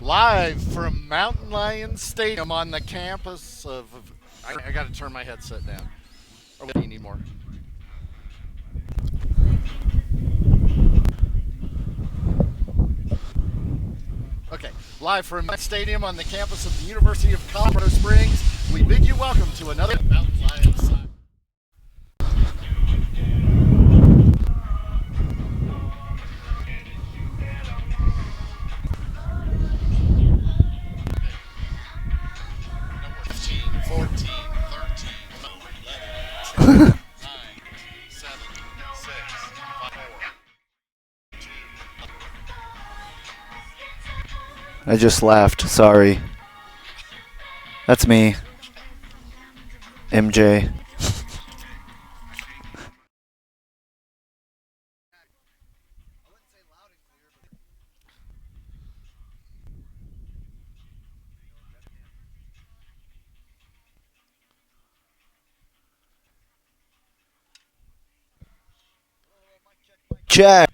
Live from Mountain Lion Stadium on the campus of. I got to turn my headset down. Or do you need more? Okay, live from Stadium on the campus of the University of Colorado Springs, we bid you welcome to another Mountain Lions. I just laughed. Sorry. That's me. MJ. Check.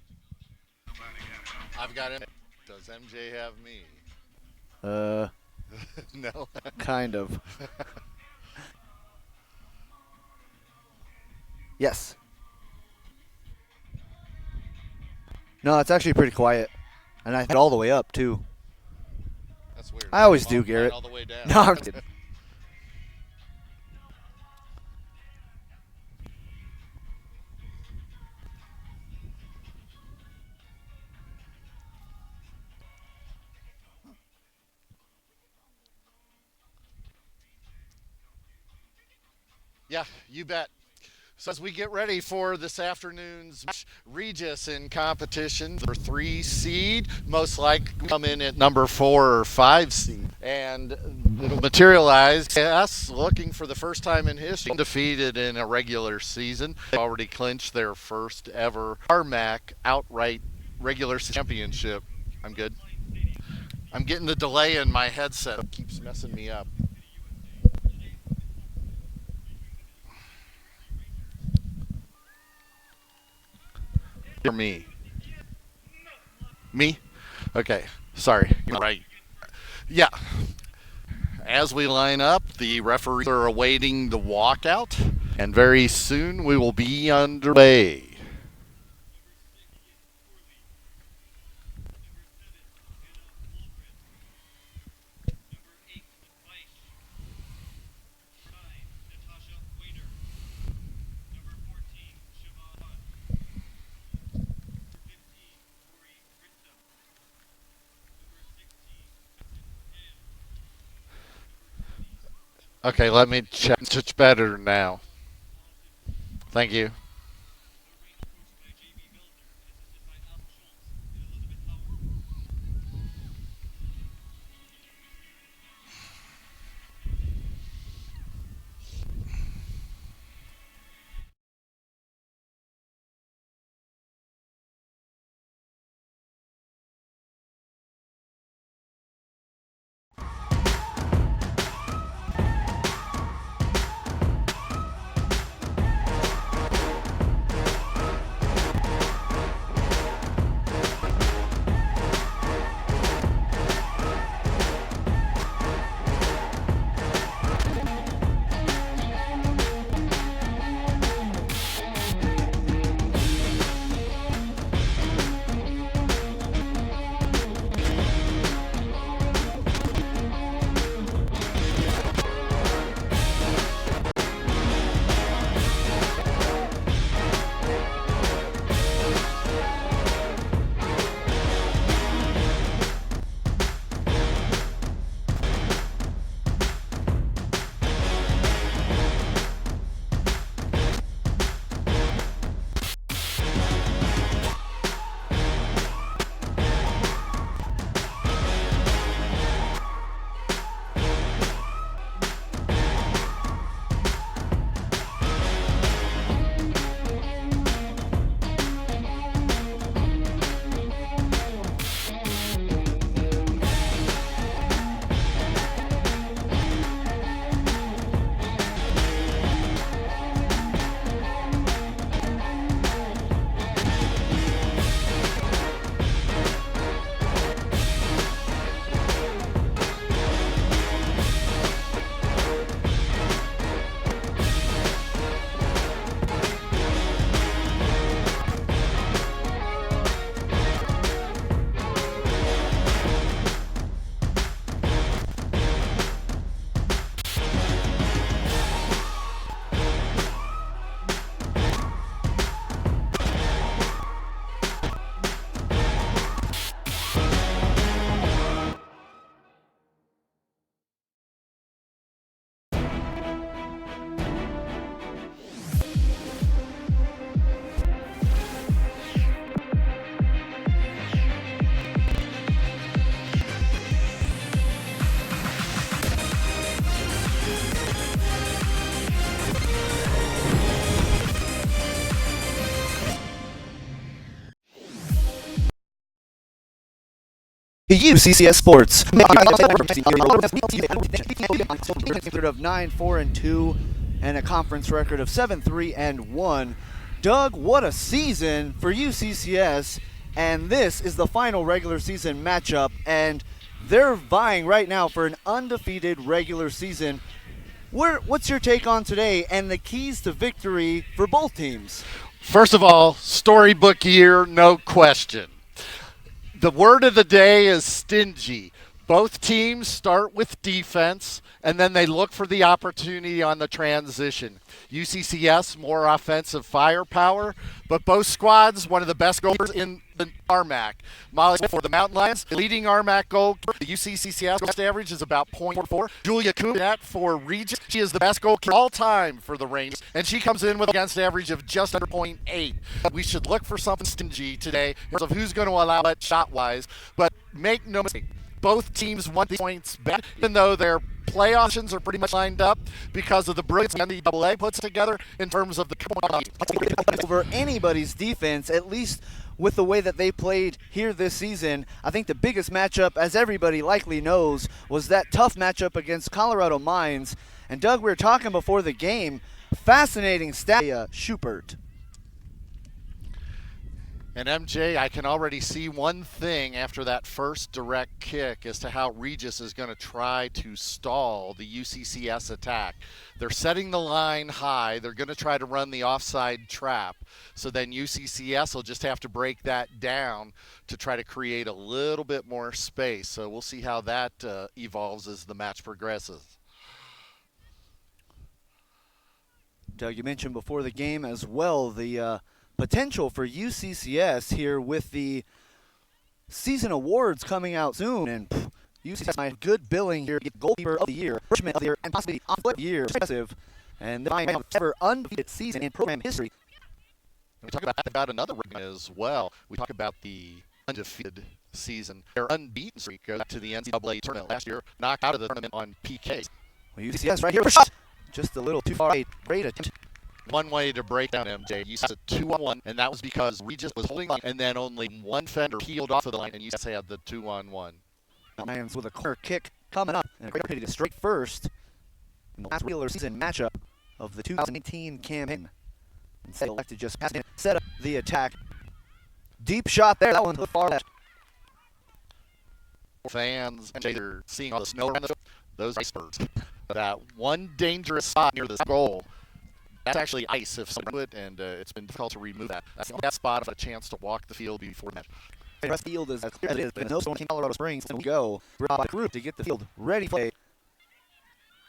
I've got him. Does MJ have me? No. Kind of. Yes. No, it's actually pretty quiet. And I had all the way up, too. That's weird. I always do, Garrett. All the way down. No, I'm kidding. Yeah, you bet. So as we get ready for this afternoon's match, Regis in competition for 3 seed, most likely come in at number 4 or 5 seed. And it'll materialize us looking for the first time in history undefeated in a regular season. They've already clinched their first ever RMAC outright regular championship. I'm good. I'm getting the delay in my headset. It keeps messing me up. For me. Me? Okay. Sorry. You're right. Yeah. As we line up, the referees are awaiting the walkout, and very soon we will be underway. Okay, let me check. It's better now. Thank you. UCCS Sports. Record of 9-4-2 and a conference record of 7-3-1. Doug, what a season for UCCS, and this is the final regular season matchup, and they're vying right now for an undefeated regular season. What's your take on today and the keys to victory for both teams? First of all, storybook year, no question. The word of the day is stingy. Both teams start with defense, and then they look for the opportunity on the transition. UCCS, more offensive firepower, but both squads, one of the best goalkeepers in the RMAC. Molly for the Mountain Lions, leading RMAC goalkeeper. The UCCS best average is about .44. Julia Kuhnert for Regis, she is the best goalkeeper all time for the Rangers, and she comes in with an against average of just under .8. We should look for something stingy today in terms of who's going to allow it shot-wise, but make no mistake. Both teams want the points back, even though their play options are pretty much lined up because of the brilliance the AA puts together in terms of the over anybody's defense, at least with the way that they played here this season. I think the biggest matchup, as everybody likely knows, was that tough matchup against Colorado Mines. And Doug, we were talking before the game, fascinating stat, Schubert. And MJ, I can already see one thing after that first direct kick as to how Regis is going to try to stall the UCCS attack. They're setting the line high. They're going to try to run the offside trap. So then UCCS will just have to break that down to try to create a little bit more space. So we'll see how that evolves as the match progresses. Doug, you mentioned before the game as well the potential for UCCS here with the season awards coming out soon, and UCCS might good billing here, get goalkeeper of the year, freshman of the year, and possibly offensive of the year. Impressive, and they might have ever undefeated season in program history. We talk about another ring as well. We talk about the undefeated season. Their unbeaten streak goes to the NCAA tournament last year, knocked out of the tournament on PKs. Well, UCCS right here for shot, just a little too far. Great attempt. One way to break down MJ, you said 2-on-1, and that was because Regis was holding line, and then only one fender peeled off of the line, and you just had the 2-on-1. Lions with a corner kick coming up, and a great opportunity to strike first in the last regular season matchup of the 2018 campaign. Instead, elected just pass it, set up the attack. Deep shot there, that one to the far left. Fans, MJ, they're seeing all the snow around those icebergs. That one dangerous spot near this goal. That's actually ice if someone do it, and it's been difficult to remove that. That's the only spot of a chance to walk the field before the match. The rest of the field is as clear as it is, but no storm in Colorado Springs, and we go by group to get the field ready to play.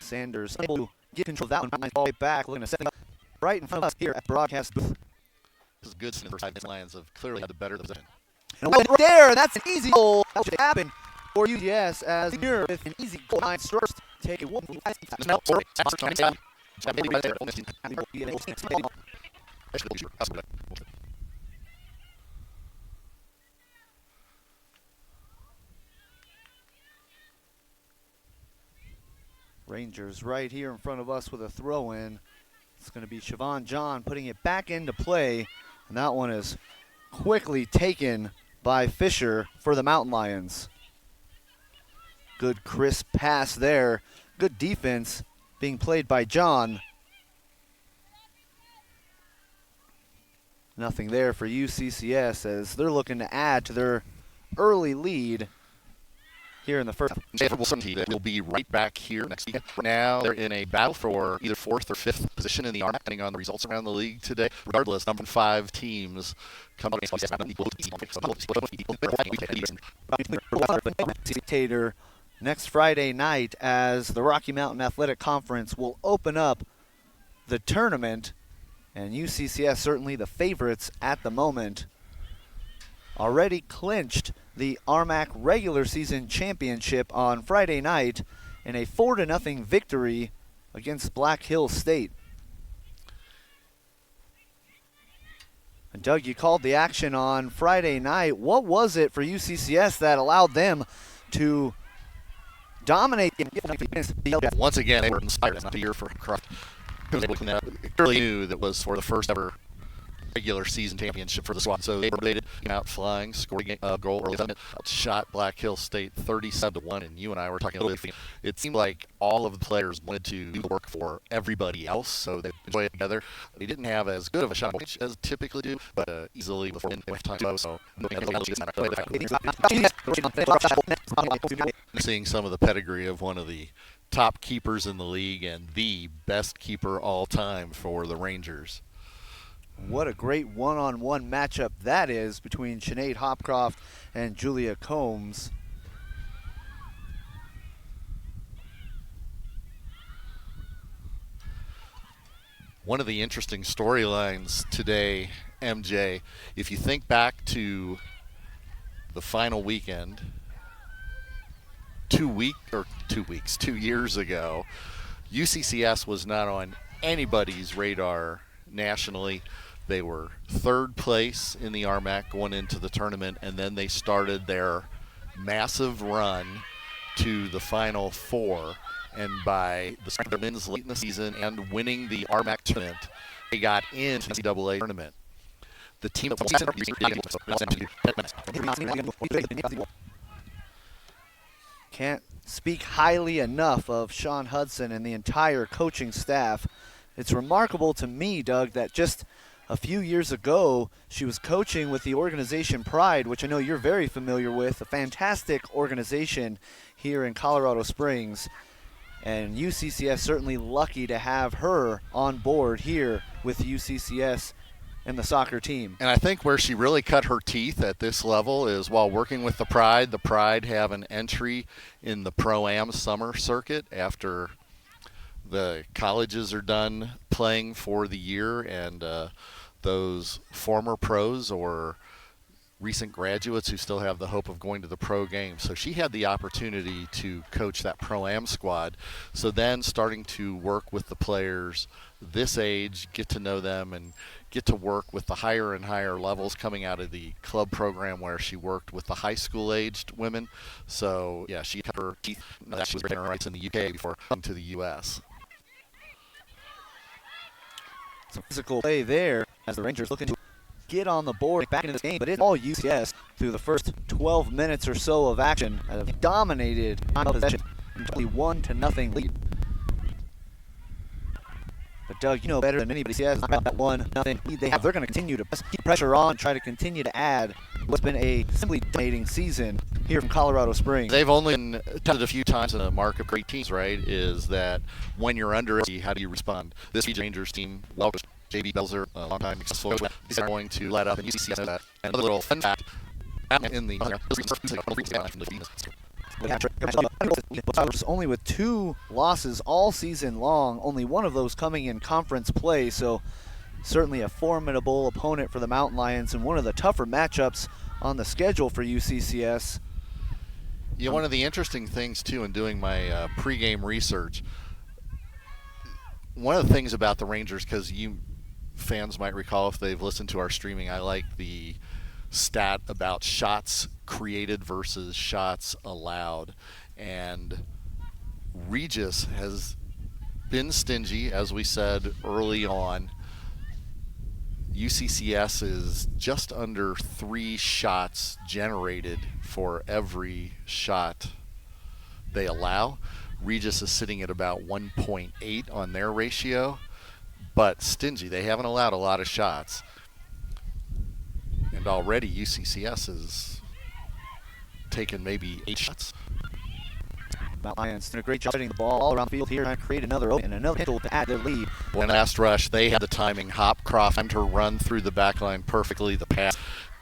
Sanders able to get control of that one, nice ball right back, looking to set up right in front of us here at the broadcast booth. This is good. The first 5 Lions have clearly had the better position. And right there, and that's an easy goal. That should happen for UCS as here with an easy goal. First, take a 1. Rangers right here in front of us with a throw-in. It's going to be Siobhan John putting it back into play, and that one is quickly taken by Fisher for the Mountain Lions. Good crisp pass there. Good defense being played by John. Nothing there for UCCS as they're looking to add to their early lead here in the first. Will be right back here next week. Now they're in a battle for either 4th or 5th position in the RMAC, depending on the results around the league today. Regardless, number 5 teams come out against next Friday night as the Rocky Mountain Athletic Conference will open up the tournament, and UCCS certainly the favorites at the moment. Already clinched the RMAC regular season championship on Friday night in a 4-0 victory against Black Hills State. And Doug, you called the action on Friday night. What was it for UCCS that allowed them to dominate? Once again, they were inspired. It's not a year for Croft. Clearly knew that was for the first ever regular season championship for the squad. So they came out flying, scored a goal early, shot Black Hill State 37-1. And you and I were talking a little bit. It seemed like all of the players wanted to do the work for everybody else, so they enjoyed it together. They didn't have as good of a shot as typically do, but easily before time. So seeing some of the pedigree of one of the top keepers in the league and the best keeper all time for the Rangers. What a great one-on-one matchup that is between Sinead Hopcroft and Julia Combs. One of the interesting storylines today, MJ, if you think back to the final weekend, 2 years ago, UCCS was not on anybody's radar nationally. They were third place in the RMAC going into the tournament, and then they started their massive run to the Final Four. And by the start of their wins late in the season and winning the RMAC tournament, they got into the NCAA tournament. The team can't speak highly enough of Sean Hudson and the entire coaching staff. It's remarkable to me, Doug, that just a few years ago, she was coaching with the organization Pride, which I know you're very familiar with, a fantastic organization here in Colorado Springs. And UCCS certainly lucky to have her on board here with UCCS and the soccer team. And I think where she really cut her teeth at this level is while working with the Pride. The Pride have an entry in the Pro-Am summer circuit after the colleges are done playing for the year, and those former pros or recent graduates who still have the hope of going to the pro game. So she had the opportunity to coach that Pro-Am squad. So then starting to work with the players this age, get to know them, and get to work with the higher and higher levels coming out of the club program where she worked with the high school aged women. So yeah, she cut her teeth. She was breaking her rights in the UK before coming to the US. Some physical play there as the Rangers looking to get on the board back into this game, but it's all UCS through the first 12 minutes or so of action. Have dominated possession, 21-0 lead. But Doug, you know better than anybody else about that 1-0 lead they have. They're going to continue to keep pressure on, try to continue to add what's been a simply dominating season here from Colorado Springs. They've only been tested a few times, and a mark of great teams, right, is that when you're under, how do you respond? This Rangers team, well, J.B. Belzer, a long-time successful coach, is going to let up, and UCCS knows that. And a little fun fact, in the only with 2 losses all season long, only one of those coming in conference play, so certainly a formidable opponent for the Mountain Lions and one of the tougher matchups on the schedule for UCCS. Yeah, one of the interesting things, too, in doing my pregame research, one of the things about the Rangers, because you fans might recall if they've listened to our streaming, I like the stat about shots created versus shots allowed. And Regis has been stingy, as we said early on. UCCS is just under 3 shots generated for every shot they allow. Regis is sitting at about 1.8 on their ratio, but stingy. They haven't allowed a lot of shots. And already UCCS has taken maybe 8 shots. Lions doing a great job getting the ball all around the field here and create another open and another potential to add their lead. When last rush, they had the timing. Hopcroft timed her run through the back line perfectly. The pass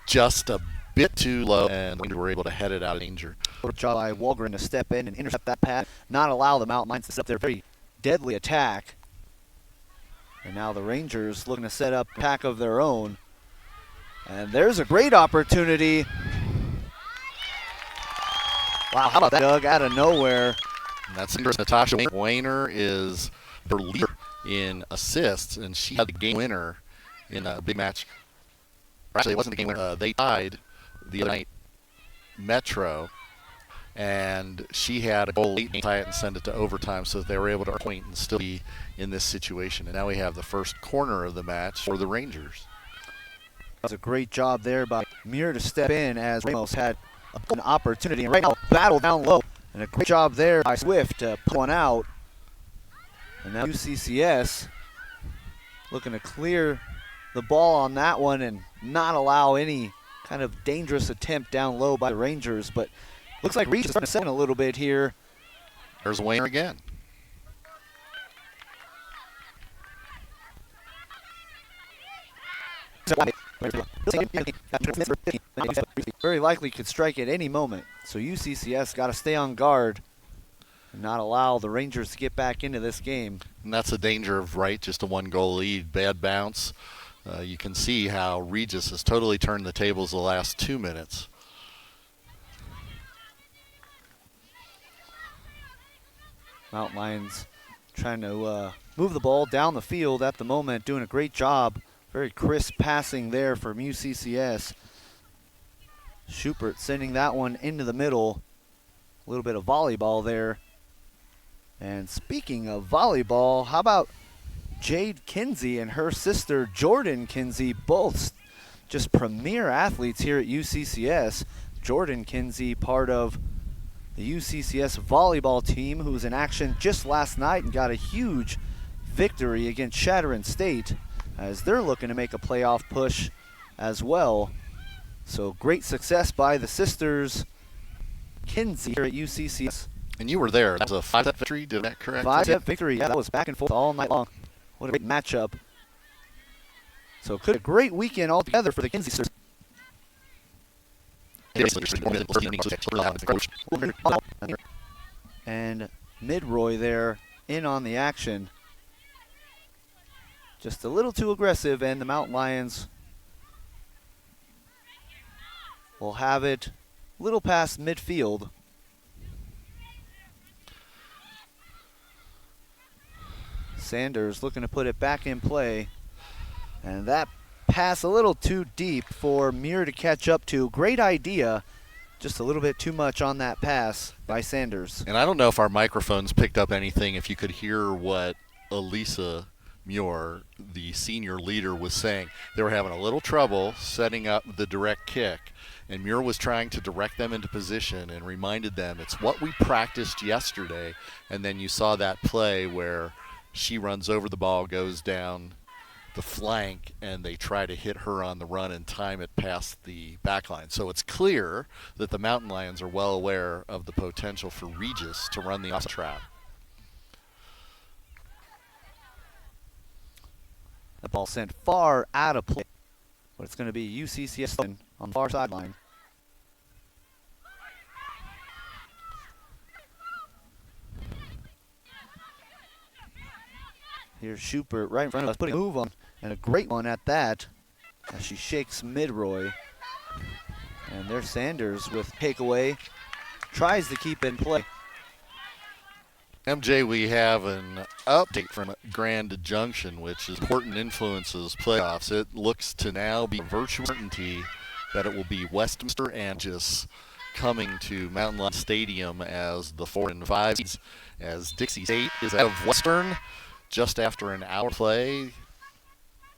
just a bit too low, and we were able to head it out of danger. Job by Walgren to step in and intercept that pass, not allow the Mountain Lions to set up their very deadly attack. And now the Rangers looking to set up a attack of their own. And there's a great opportunity. Wow, how about that, Doug, out of nowhere. And that's interesting. Natasha Wayner is her leader in assists, and she had the game winner in a big match. Actually, it wasn't the game winner. They tied the other night, Metro, and she had a goal late to tie it and send it to overtime, so that they were able to point and still be in this situation. And now we have the first corner of the match for the Rangers. That was a great job there by Muir to step in as Ramos had an opportunity. And right now, battle down low. And a great job there by Swift to put one out. And now UCCS looking to clear the ball on that one and not allow any kind of dangerous attempt down low by the Rangers. But looks like Regis is starting to set in a little bit here. There's Wayne again. Very likely could strike at any moment. So UCCS got to stay on guard and not allow the Rangers to get back into this game. And that's the danger of, right, just a one-goal lead, bad bounce. You can see how Regis has totally turned the tables the last 2 minutes. Mountain Lions trying to move the ball down the field at the moment, doing a great job. Very crisp passing there from UCCS. Schubert sending that one into the middle. A little bit of volleyball there. And speaking of volleyball, how about Jade Kinsey and her sister Jordan Kinsey, both just premier athletes here at UCCS. Jordan Kinsey, part of the UCCS volleyball team, who was in action just last night and got a huge victory against Shattering State, as they're looking to make a playoff push as well. So great success by the sisters Kinsey here at UCCS. And you were there. That was a 5-set victory, did that correct? 5-set victory, yeah, that was back and forth all night long. What a great matchup. So could a great weekend altogether for the Kinsey sisters. And Midroy there in on the action. Just a little too aggressive, and the Mountain Lions will have it a little past midfield. Sanders looking to put it back in play. And that pass a little too deep for Muir to catch up to. Great idea. Just a little bit too much on that pass by Sanders. And I don't know if our microphones picked up anything, if you could hear what Elisa Muir, the senior leader, was saying. They were having a little trouble setting up the direct kick, and Muir was trying to direct them into position and reminded them it's what we practiced yesterday. And then you saw that play where she runs over the ball, goes down the flank, and they try to hit her on the run and time it past the back line. So it's clear that the Mountain Lions are well aware of the potential for Regis to run the off trap. The ball sent far out of play, but it's going to be UCCS on the far sideline. Here's Schubert right in front of us, putting a move on, and a great one at that, as she shakes Midroy. And there's Sanders with takeaway, tries to keep in play. MJ, we have an update from Grand Junction, which is important influences playoffs. It looks to now be virtual certainty that it will be Westminster and just coming to Mountain Lion Stadium as the 4 and 5 seeds, as Dixie State is out of Western just after an hour play.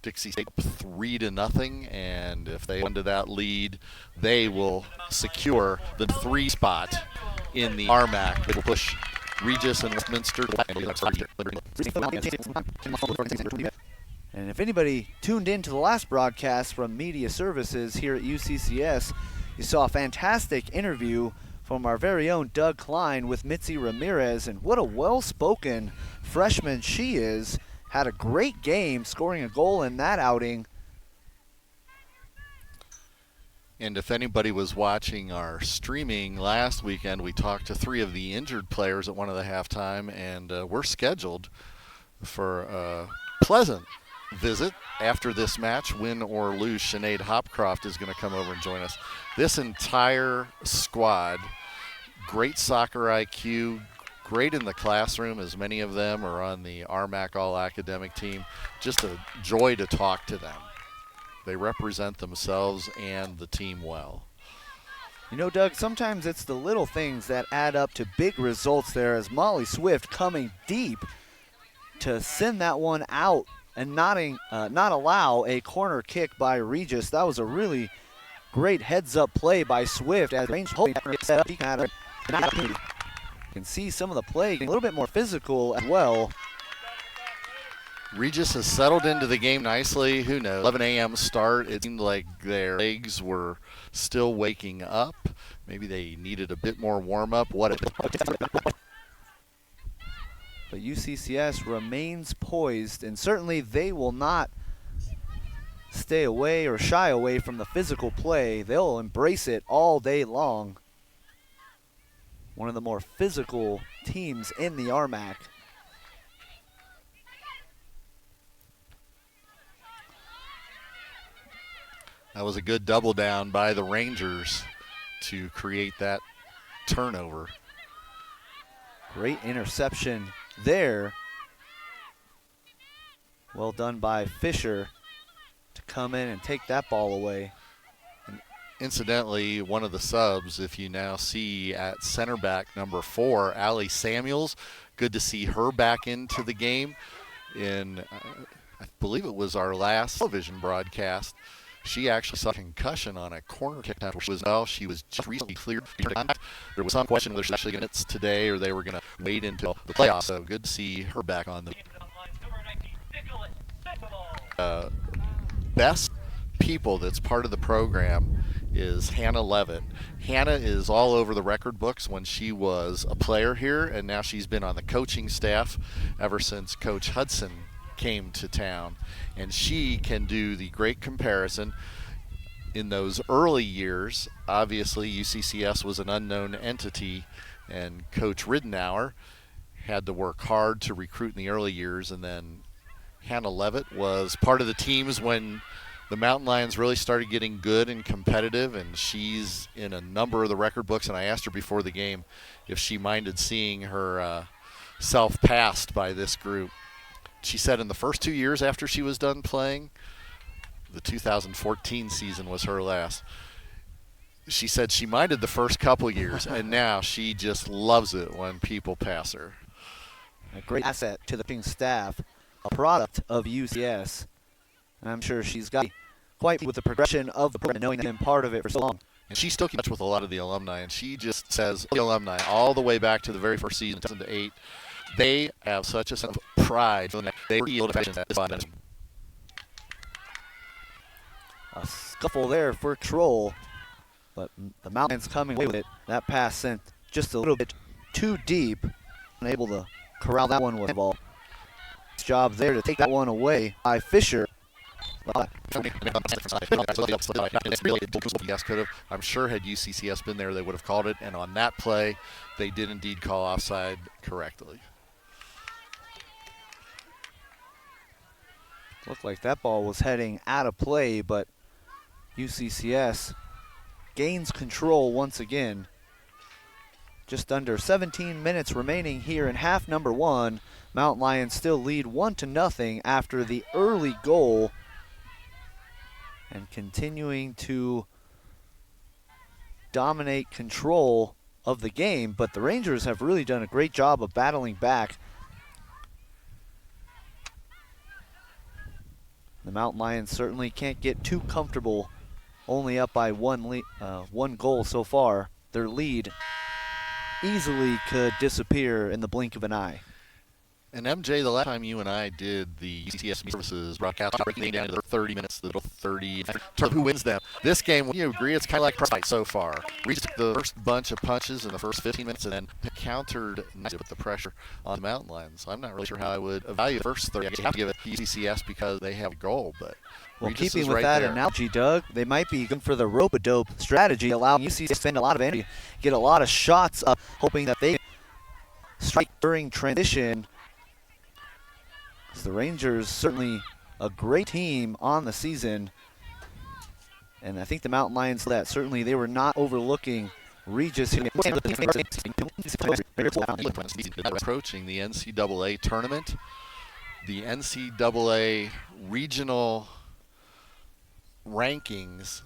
Dixie State up 3-0, and if they go into that lead, they will secure the 3 spot in the RMAC. It will push Regis and Westminster. And if anybody tuned in to the last broadcast from Media Services here at UCCS, you saw a fantastic interview from our very own Doug Klein with Mitzi Ramirez, and what a well-spoken freshman she is. Had a great game, scoring a goal in that outing. And if anybody was watching our streaming last weekend, we talked to 3 of the injured players at one of the halftime, and we're scheduled for a pleasant visit after this match, win or lose. Sinead Hopcroft is going to come over and join us. This entire squad, great soccer IQ, great in the classroom, as many of them are on the RMAC All-Academic team. Just a joy to talk to them. They represent themselves and the team well. You know, Doug, sometimes it's the little things that add up to big results there, as Molly Swift coming deep to send that one out and not allow a corner kick by Regis. That was a really great heads-up play by Swift as range set up. He had an opportunity. You can see some of the play getting a little bit more physical as well. Regis has settled into the game nicely. Who knows? 11 a.m. start. It seemed like their legs were still waking up. Maybe they needed a bit more warm-up. But UCCS remains poised, and certainly they will not stay away or shy away from the physical play. They'll embrace it all day long. One of the more physical teams in the RMAC. That was a good double down by the Rangers to create that turnover. Great interception there. Well done by Fisher to come in and take that ball away. And incidentally, one of the subs, if you now see at center back number 4, Allie Samuels, good to see her back into the game. I believe it was our last television broadcast. She actually saw a concussion on a corner kick after she was just recently cleared. There was some question whether she's actually going to today or they were going to wait until the playoffs. So good to see her back on the best people that's part of the program is Hannah Levitt. Hannah is all over the record books when she was a player here, and now she's been on the coaching staff ever since Coach Hudson came to town, and she can do the great comparison. In those early years, obviously UCCS was an unknown entity, and Coach Ridenour had to work hard to recruit in the early years, and then Hannah Levitt was part of the teams when the Mountain Lions really started getting good and competitive, and she's in a number of the record books, and I asked her before the game if she minded seeing her self passed by this group. She said in the first 2 years after she was done playing, the 2014 season was her last. She said she minded the first couple years, and now she just loves it when people pass her. A great asset to the team staff, a product of UCS. I'm sure she's got quite with the progression of the program, knowing they've been part of it for so long. And she still keeps in touch with a lot of the alumni, and she just says the alumni all the way back to the very first season, 2008. They have such a sense of pride. They were able to fashion that. A scuffle there for Troll, but the Mountains coming away with it. That pass sent just a little bit too deep, unable to corral that one with the ball. Nice job there to take that one away by Fisher. I'm sure had UCCS been there, they would have called it, and on that play, they did indeed call offside correctly. Looked like that ball was heading out of play, but UCCS gains control once again. Just under 17 minutes remaining here in half number 1. Mountain Lions still lead 1-0 after the early goal, and continuing to dominate control of the game, but the Rangers have really done a great job of battling back. The Mountain Lions certainly can't get too comfortable, only up by one goal so far. Their lead easily could disappear in the blink of an eye. And MJ, the last time you and I did the UCCS services broadcast, breaking down to the 30 minutes, the 30, who wins them. This game, would you agree, it's kind of like a fight so far. Regis took the first bunch of punches in the first 15 minutes and then countered nicely with the pressure on the Mountain Lions. So I'm not really sure how I would evaluate the first 30. I guess you have to give it UCCS because they have a goal, but well, Regis keeping is with right that there. analogy, Doug, they might be going for the rope-a-dope strategy, allowing UCCS to spend a lot of energy, get a lot of shots up, hoping that they strike during transition. The Rangers certainly a great team on the season, and I think the Mountain Lions that certainly they were not overlooking Regis. Approaching the NCAA tournament, the NCAA regional rankings.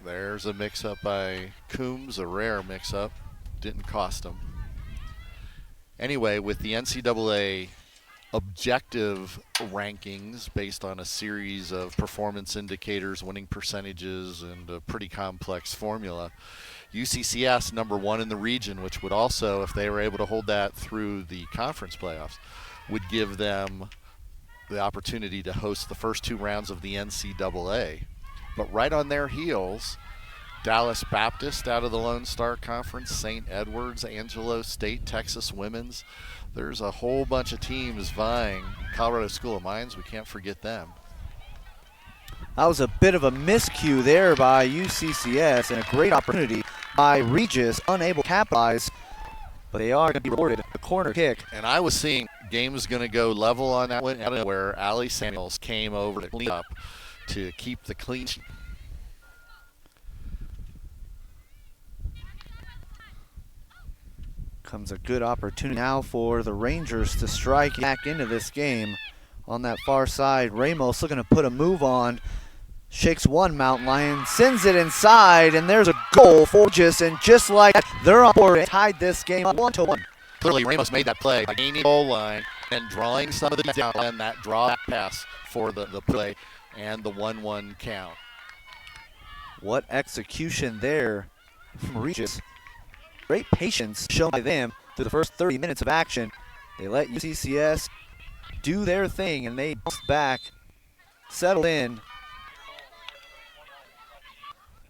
There's a mix-up by Coombs, a rare mix-up, didn't cost them. Anyway, with the NCAA objective rankings based on a series of performance indicators, winning percentages, and a pretty complex formula. UCCS #1 in the region, which would also, if they were able to hold that through the conference playoffs, would give them the opportunity to host the first 2 rounds of the NCAA. But right on their heels, Dallas Baptist out of the Lone Star Conference, St. Edwards, Angelo State, Texas Women's. There's a whole bunch of teams vying. Colorado School of Mines, we can't forget them. That was a bit of a miscue there by UCCS and a great opportunity by Regis, unable to capitalize, but they are going to be rewarded a corner kick. And I was seeing games going to go level on that one, where Allie Samuels came over to clean up to keep the clean sheet. Comes a good opportunity now for the Rangers to strike back into this game. On that far side, Ramos looking to put a move on. Shakes one Mountain Lion, sends it inside, and there's a goal for Regis, and just like that, they're on board and tied this game 1-1. Clearly, Ramos made that play by gaining the goal line and drawing some of the down and that draw pass for the play and the 1-1 count. What execution there from Regis. Great patience shown by them through the first 30 minutes of action. They let UCCS do their thing, and they bounced back, settled in.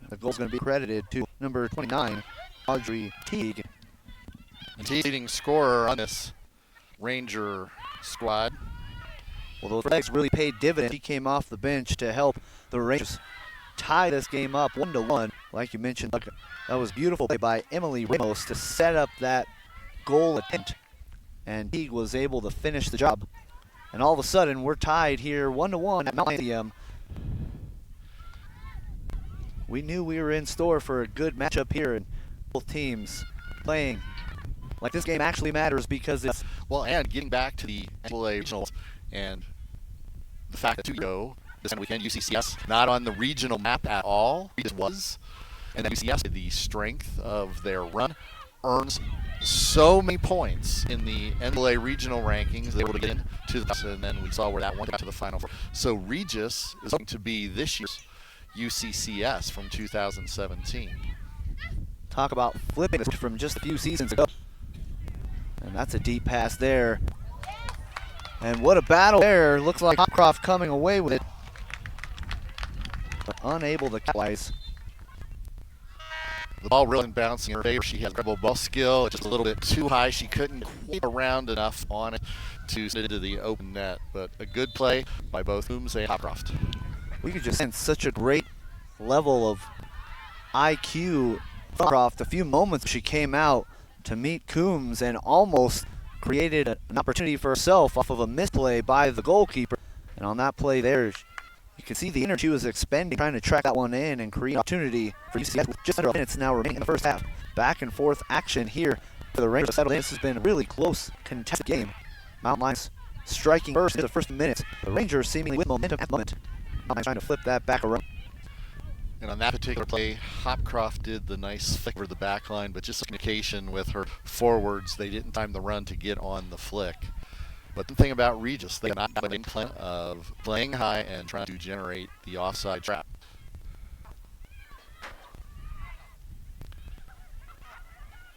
The goal's going to be credited to number 29, Audrey Teague. And leading scorer on this Ranger squad. Well, those legs really paid dividends. He came off the bench to help the Rangers tie this game up 1-1. Like you mentioned, that was beautiful play by Emily Ramos to set up that goal attempt. And Teague was able to finish the job. And all of a sudden, we're tied here 1-1 at Mount Stadium. We knew we were in store for a good matchup here, and both teams playing like this game actually matters because it's... Well, and getting back to the NCAA regionals and the fact that 2 years ago, this weekend, UCCS not on the regional map at all, it was, and then UCCS, the strength of their run, earns so many points in the NCAA regional rankings. They were able to get into this, and then we saw where that one got to the Final Four. So Regis is going to be this year's UCCS from 2017. Talk about flipping this from just a few seasons ago. And that's a deep pass there. And what a battle there. Looks like Hopcroft coming away with it, but unable to capitalize. The ball really bouncing in her favor. She has incredible ball skill. It's just a little bit too high. She couldn't quite around enough on it to sit into the open net. But a good play by both Coombs and Hopcroft. We could just sense such a great level of IQ from Hopcroft. A few moments she came out to meet Coombs and almost created an opportunity for herself off of a misplay by the goalkeeper. And on that play there, you can see the energy she was expending, trying to track that one in and create opportunity for UCS with just under minutes now remaining in the first half. Back and forth action here for the Rangers. This has been a really close, contested game. Mountain Lions striking first in the first minutes. The Rangers seemingly with momentum at the moment. Mountain Lions trying to flip that back around. And on that particular play, Hopcroft did the nice flick over the back line, but just communication with her forwards, they didn't time the run to get on the flick. But the thing about Regis, they not have a game plan of playing high and trying to generate the offside trap.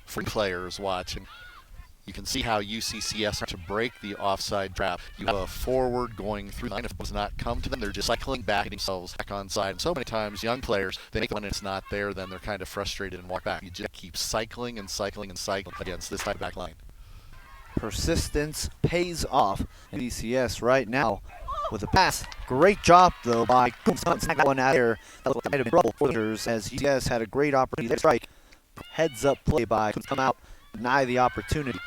For players watching, you can see how UCCS trying to break the offside trap. You have a forward going through the line. If it does not come to them, they're just cycling back, getting themselves back on side. And so many times, young players, they make one and it's not there, then they're kind of frustrated and walk back. You just keep cycling and cycling and cycling against this type of back line. Persistence pays off in UCCS right now with a pass. Great job, though, by Coombs. Snag that one out there. That looked like it might have been trouble for the Rangers as UCCS had a great opportunity to strike. Heads-up play by Coombs come out, deny the opportunity.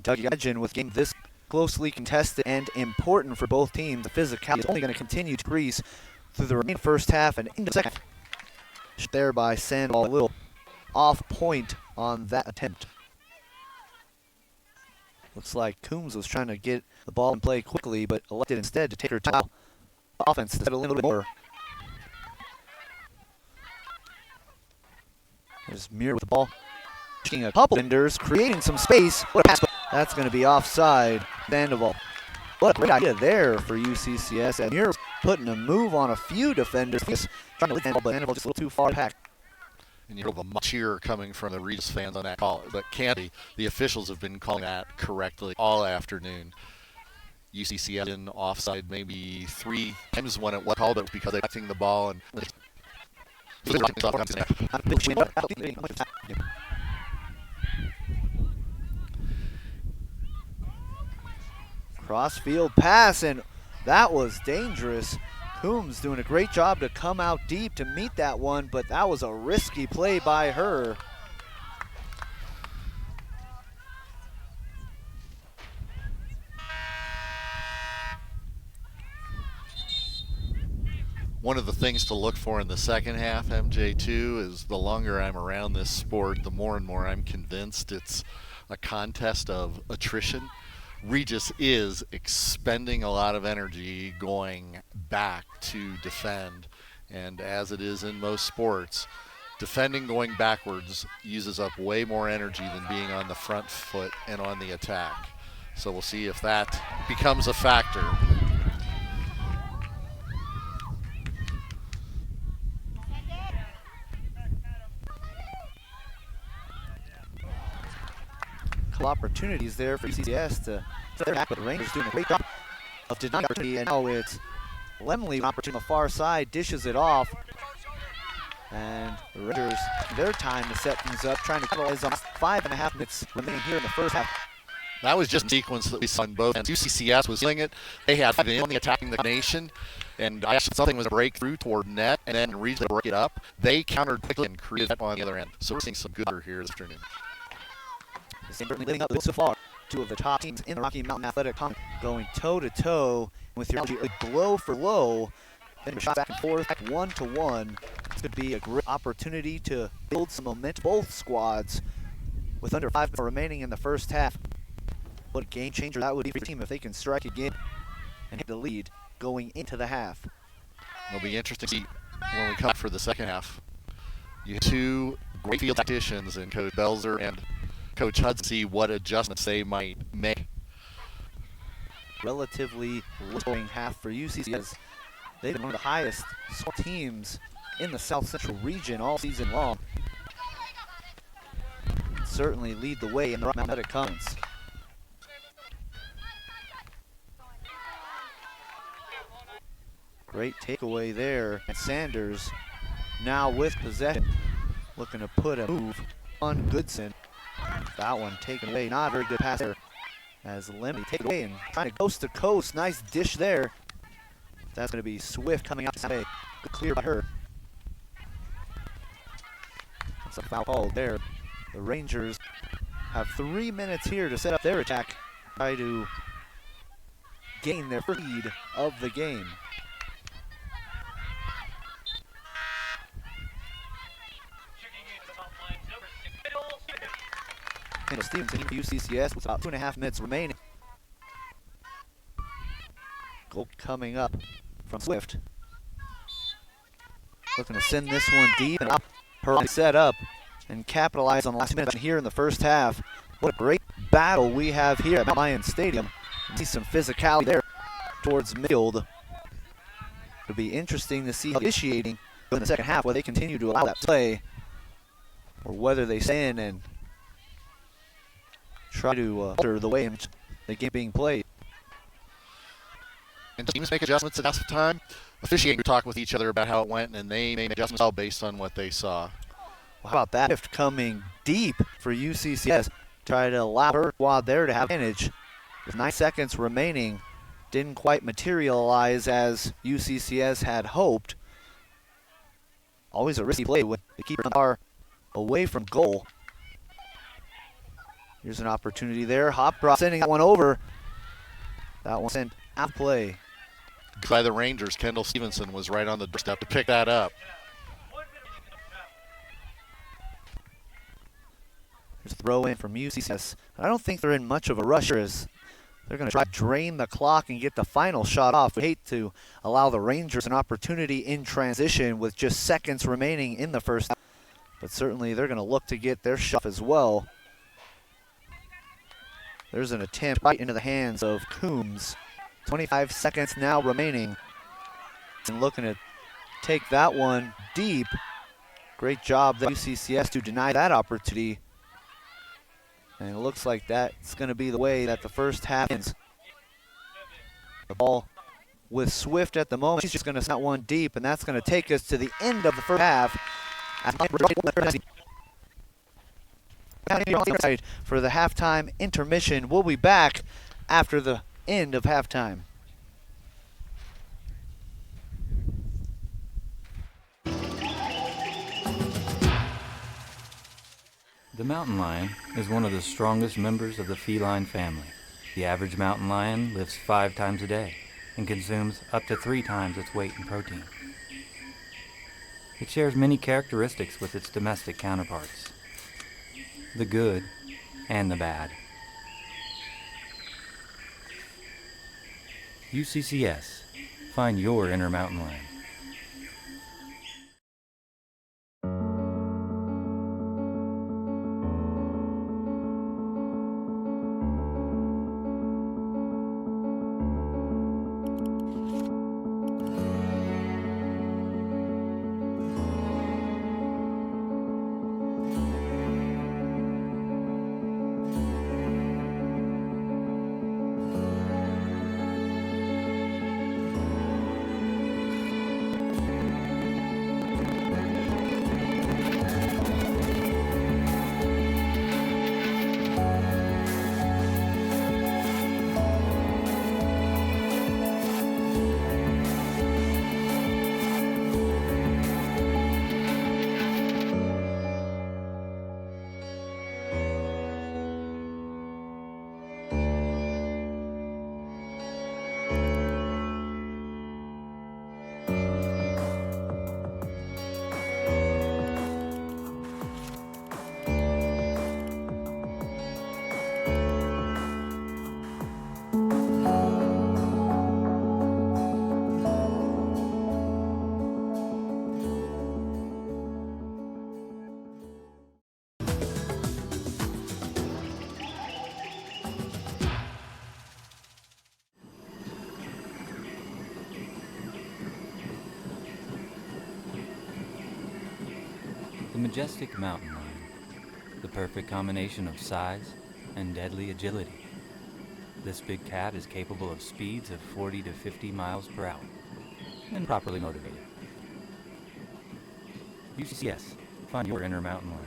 Doug, you imagine with a game this closely contested and important for both teams, the physicality is only going to continue to increase through the remaining first half and into the second. There by Sandoval, a little off point on that attempt. Looks like Coombs was trying to get the ball in play quickly, but elected instead to take her time. Offense to settle in a little bit more. There's Muir with the ball. A couple defenders, creating some space. What a pass, but that's going to be offside. Sandoval. What a great idea there for UCCS. And you're putting a move on a few defenders. Just trying to lead Sandoval, but Sandoval just a little too far back. And you have a cheer coming from the Regis fans on that call. But Candy, the officials have been calling that correctly all afternoon. UCCS in offside maybe 3 times when it was called, but because they're touching the ball and cross-field pass, and that was dangerous. Coombs doing a great job to come out deep to meet that one, but that was a risky play by her. one of the things to look for in the second half, MJ2, is the longer I'm around this sport, the more and more I'm convinced it's a contest of attrition. Regis is expending a lot of energy going back to defend, and as it is in most sports, defending going backwards uses up way more energy than being on the front foot and on the attack. So we'll see if that becomes a factor. Opportunities there for UCCS to their back, but the Rangers doing a great job of denying opportunity, and now it's Lemley, an opportunity on the far side, dishes it off, and the Rangers, their time to set things up, trying to capitalize on 5.5 minutes remaining here in the first half. That was just a sequence that we saw on both ends. UCCS was doing it. They had been on the attacking the nation, and I asked something was a breakthrough toward net, and then Regis to break it up. They countered quickly and created that on the other end. So we're seeing some good here this afternoon. Certainly living up so far. Two of the top teams in the Rocky Mountain Athletic Conference going toe-to-toe with your blow for blow. Then shot back and forth, back 1-1. This could be a great opportunity to build some momentum. Both squads with under 5 minutes remaining in the first half. What a game changer that would be for the team if they can strike again and hit the lead going into the half. It'll be interesting to see when we come for the second half. You have two great field tacticians in Coach Belzer and Coach Hudson, see what adjustments they might make. Relatively low-scoring half for UCCS. They've been one of the highest scoring teams in the South Central region all season long. Certainly lead the way in the Rocky Mountain Athletic Conference. Great takeaway there, and Sanders now with possession, looking to put a move on Goodson. That one taken away, not a very good pass there, as Lemley takes it away and trying to coast to coast. Nice dish there. That's going to be Swift coming out to say good clear by her. That's a foul call there. The Rangers have 3 minutes here to set up their attack, try to gain their lead of the game. Stevenson for UCCS with about 2.5 minutes remaining. Goal coming up from Swift. Looking to send this one deep and up. Her set up and capitalize on the last minute here in the first half. What a great battle we have here at Lion Stadium. See some physicality there towards midfield. It'll be interesting to see how initiating in the second half, whether they continue to allow that play or whether they stay in and try to alter the way in which the game being played. And teams make adjustments at half time. Officiating talk with each other about how it went, and they make adjustments all based on what they saw. Well, how about that shift coming deep for UCCS? Try to allow her squad there to have advantage. With 9 seconds remaining, didn't quite materialize as UCCS had hoped. Always a risky play with the keeper far away from goal. Here's an opportunity there. Hopbrock sending that one over. That one sent out of play. By the Rangers, Kendall Stevenson was right on the doorstep to pick that up. There's a throw in from UCCS. I don't think they're in much of a rush as they're going to try to drain the clock and get the final shot off. We hate to allow the Rangers an opportunity in transition with just seconds remaining in the first half. But certainly they're going to look to get their shot as well. There's an attempt right into the hands of Coombs. 25 seconds now remaining. And looking to take that one deep. Great job, the UCCS, to deny that opportunity. And it looks like that's going to be the way that the first half ends. The ball with Swift at the moment. She's just going to snap one deep, and that's going to take us to the end of the first half. For the halftime intermission. We'll be back after the end of halftime. The mountain lion is one of the strongest members of the feline family. The average mountain lion lives 5 times a day and consumes up to 3 times its weight in protein. It shares many characteristics with its domestic counterparts, the good and the bad. UCCS, find your inner mountain lion. The majestic mountain lion, the perfect combination of size and deadly agility. This big cat is capable of speeds of 40 to 50 miles per hour, and properly motivated. UCCS, find your inner mountain lion.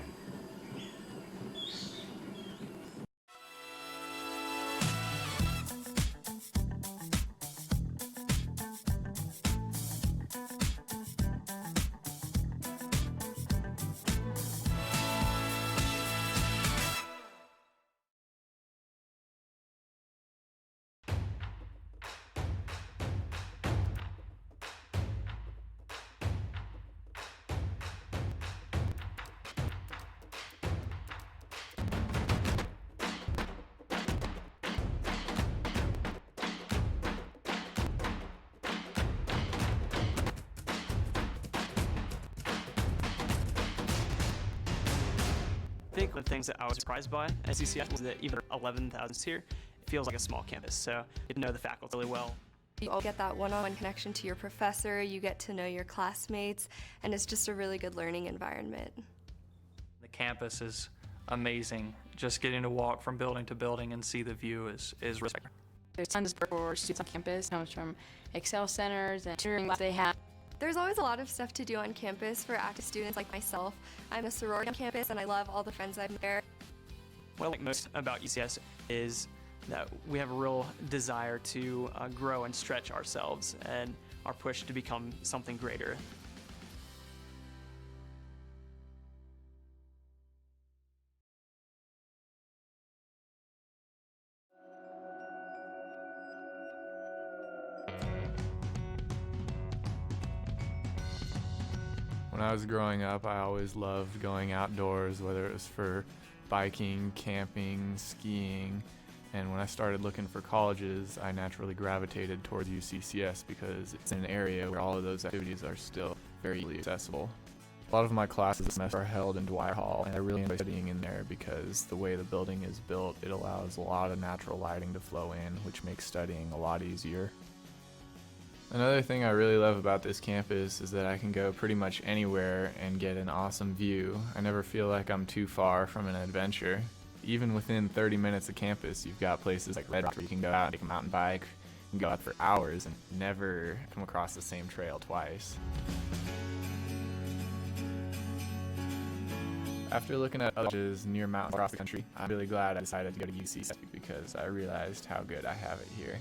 I think one of the things that I was surprised by at UCCS was that even 11,000 here, it feels like a small campus. So you know the faculty really well. You all get that one-on-one connection to your professor, you get to know your classmates, and it's just a really good learning environment. The campus is amazing. Just getting to walk from building to building and see the view is really. There's tons of for students on campus. It comes from Excel centers and tutoring labs they have. There's always a lot of stuff to do on campus for active students like myself. I'm a sorority on campus and I love all the friends I've made there. What I like most about UCS is that we have a real desire to grow and stretch ourselves and our push to become something greater. When I was growing up, I always loved going outdoors, whether it was for biking, camping, skiing. And when I started looking for colleges, I naturally gravitated towards UCCS because it's in an area where all of those activities are still very easily accessible. A lot of my classes this semester are held in Dwyer Hall, and I really enjoy studying in there because the way the building is built, it allows a lot of natural lighting to flow in, which makes studying a lot easier. Another thing I really love about this campus is that I can go pretty much anywhere and get an awesome view. I never feel like I'm too far from an adventure. Even within 30 minutes of campus, you've got places like Red Rock where you can go out and take a mountain bike. You can go out for hours and never come across the same trail twice. After looking at other colleges near mountains across the country, I'm really glad I decided to go to UCCS because I realized how good I have it here.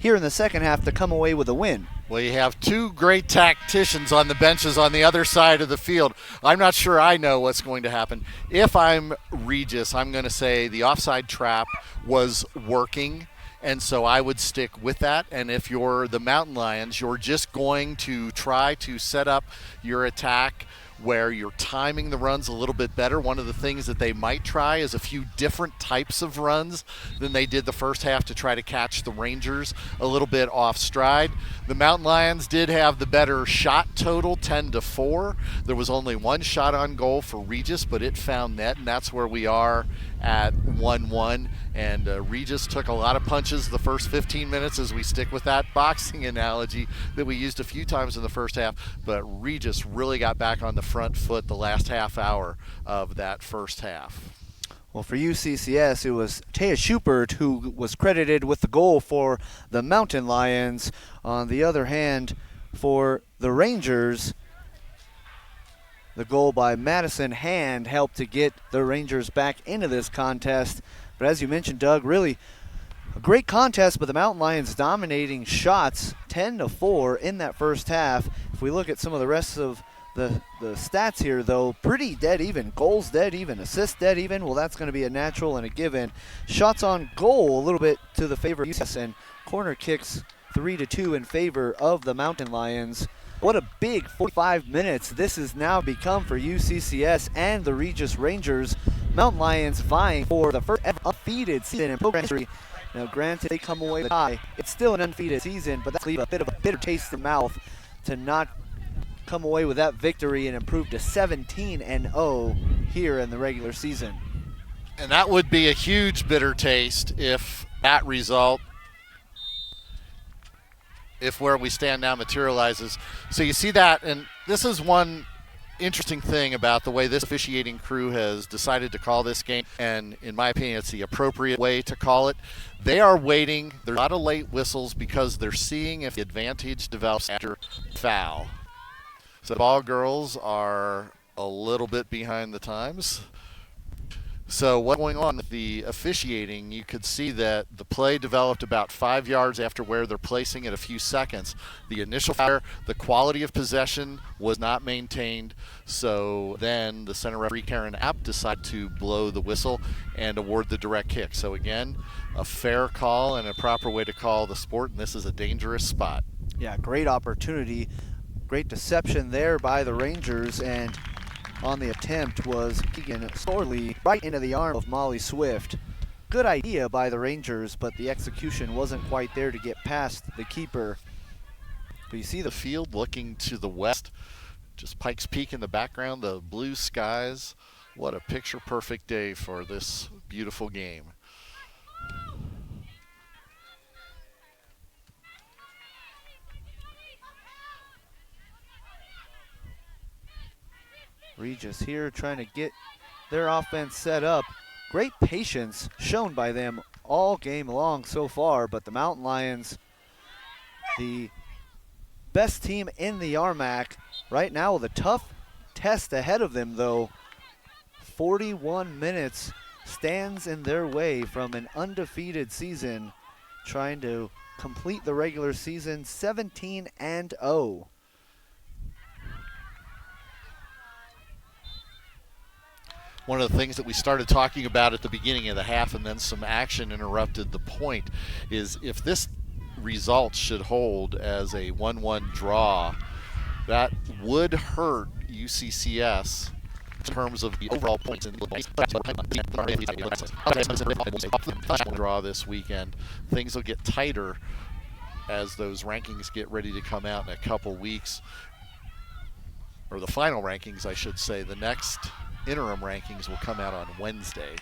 here in the second half to come away with a win. Well, you have two great tacticians on the benches on the other side of the field. I'm not sure I know what's going to happen. If I'm Regis, I'm going to say the offside trap was working, and so I would stick with that. And if you're the Mountain Lions, you're just going to try to set up your attack where you're timing the runs a little bit better. One of the things that they might try is a few different types of runs than they did the first half to try to catch the Rangers a little bit off stride. The Mountain Lions did have the better shot total, 10-4. There was only one shot on goal for Regis, but it found net, and that's where we are at 1-1. And Regis took a lot of punches the first 15 minutes, as we stick with that boxing analogy that we used a few times in the first half. But Regis really got back on the front foot the last half hour of that first half. Well, for UCCS, it was Taya Schubert who was credited with the goal for the Mountain Lions. On the other hand, for the Rangers, the goal by Madison Hand helped to get the Rangers back into this contest. But as you mentioned, Doug, really a great contest, but the Mountain Lions dominating shots 10-4 in that first half. If we look at some of the rest of the stats here, though, pretty dead even. Goals dead even, assists dead even. Well, that's going to be a natural and a given. Shots on goal a little bit to the favor of UCCS, and corner kicks 3-2 in favor of the Mountain Lions. What a big 45 minutes this has now become for UCCS and the Regis Rangers. Mountain Lions vying for the first ever undefeated season in program history. Now, granted, they come away with a tie. It's still an undefeated season, but that's leave a bit of a bitter taste in the mouth to not come away with that victory and improve to 17-0 here in the regular season. And that would be a huge bitter taste if that result, if where we stand now materializes. So you see that, and this is one interesting thing about the way this officiating crew has decided to call this game, and in my opinion, it's the appropriate way to call it. They are waiting. There's a lot of late whistles because they're seeing if the advantage develops after foul. So the ball girls are a little bit behind the times. So what's going on with the officiating, you could see that the play developed about 5 yards after where they're placing it, a few seconds. The initial fire, the quality of possession was not maintained. So then the center referee, Karen App, decided to blow the whistle and award the direct kick. So again, a fair call and a proper way to call the sport, and this is a dangerous spot. Yeah, great opportunity. Great deception there by the Rangers, and on the attempt was Keegan Sorley right into the arm of Molly Swift. Good idea by the Rangers, but the execution wasn't quite there to get past the keeper. But you see The field looking to the west, just Pikes Peak in the background, the blue skies. What a picture-perfect day for this beautiful game. Regis here trying to get their offense set up. Great patience shown by them all game long so far, but the Mountain Lions, the best team in the RMAC right now with a tough test ahead of them, though. 41 minutes stands in their way from an undefeated season, trying to complete the regular season 17-0. One of the things that we started talking about at the beginning of the half, and then some action interrupted the point, is if this result should hold as a 1-1 draw, that would hurt UCCS in terms of the overall points in the draw this weekend. Things will get tighter as those rankings get ready to come out in a couple weeks, or the final rankings, I should say. The next interim rankings will come out on Wednesday.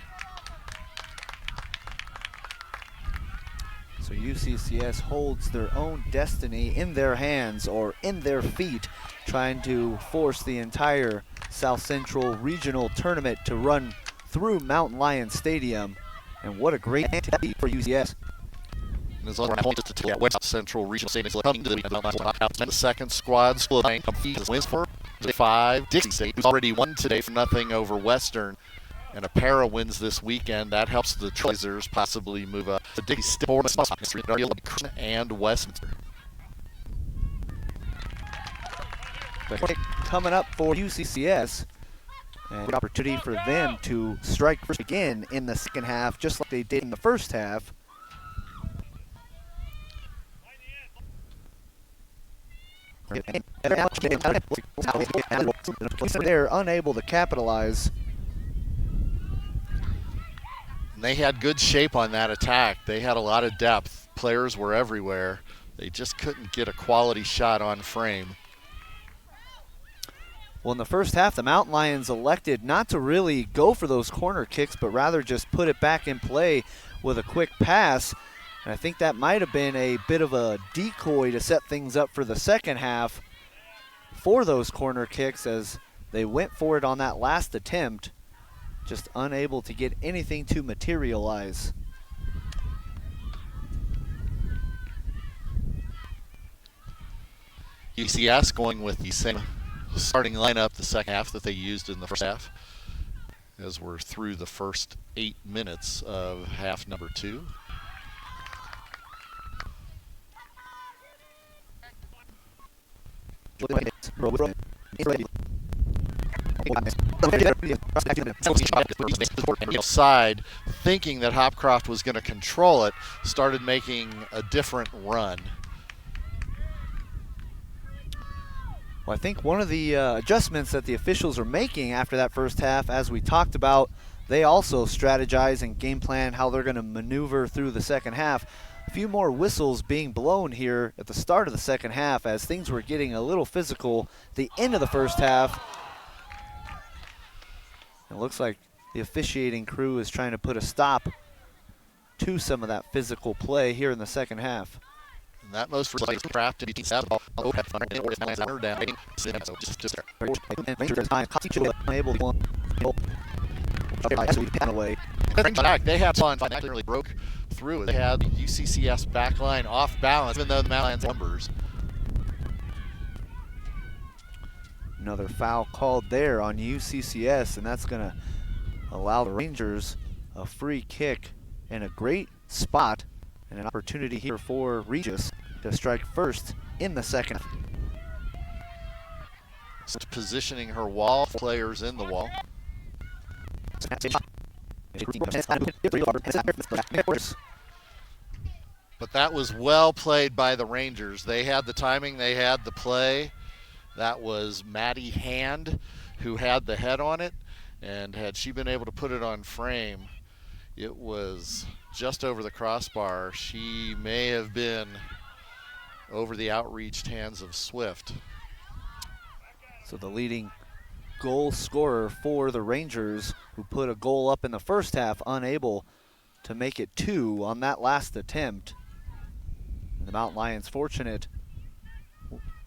So UCCS holds their own destiny in their hands, or in their feet, trying to force the entire South Central Regional Tournament to run through Mountain Lion Stadium. And what a great day for UCS. And as long as to West Central Regional Stadium coming to the second squad school of wins for 5. Dixie State, who's already won today for nothing over Western. and a pair of wins this weekend, that helps the Trailblazers possibly move up to Dixie and Westminster. Coming up for UCCS, and opportunity for them to strike first again in the second half, just like they did in the first half. They're unable to capitalize. And they had good shape on that attack. They had a lot of depth. Players were everywhere. They just couldn't get a quality shot on frame. Well, in the first half, the Mountain Lions elected not to really go for those corner kicks, but rather just put it back in play with a quick pass. And I think that might have been a bit of a decoy to set things up for the second half for those corner kicks, as they went for it on that last attempt, just unable to get anything to materialize. UCCS going with the same starting lineup the second half that they used in the first half, as we're through the first 8 minutes of half number 2. Side, thinking that Hopcroft was going to control it, started making a different run. Well, I think one of the adjustments that the officials are making after that first half, as we talked about, they also strategize and game plan how they're going to maneuver through the second half. A few more whistles being blown here at the start of the second half, as things were getting a little physical at the end of the first half. It looks like the officiating crew is trying to put a stop to some of that physical play here in the second half. And that most for craft to be down. They had fun. They really broke through. They had the UCCS backline off balance, even though the Mountain Lions numbers. Another foul called there on UCCS, and that's going to allow the Rangers a free kick and a great spot and an opportunity here for Regis to strike first in the second. Positioning her wall, players in the wall. But that was well played by the Rangers. They had the timing, they had the play. That was Maddie Hand who had the head on it, and had she been able to put it on frame, it was just over the crossbar. She may have been over the outreached hands of Swift. So the leading goal scorer for the Rangers, who put a goal up in the first half, unable to make it 2 on that last attempt. And the Mountain Lions fortunate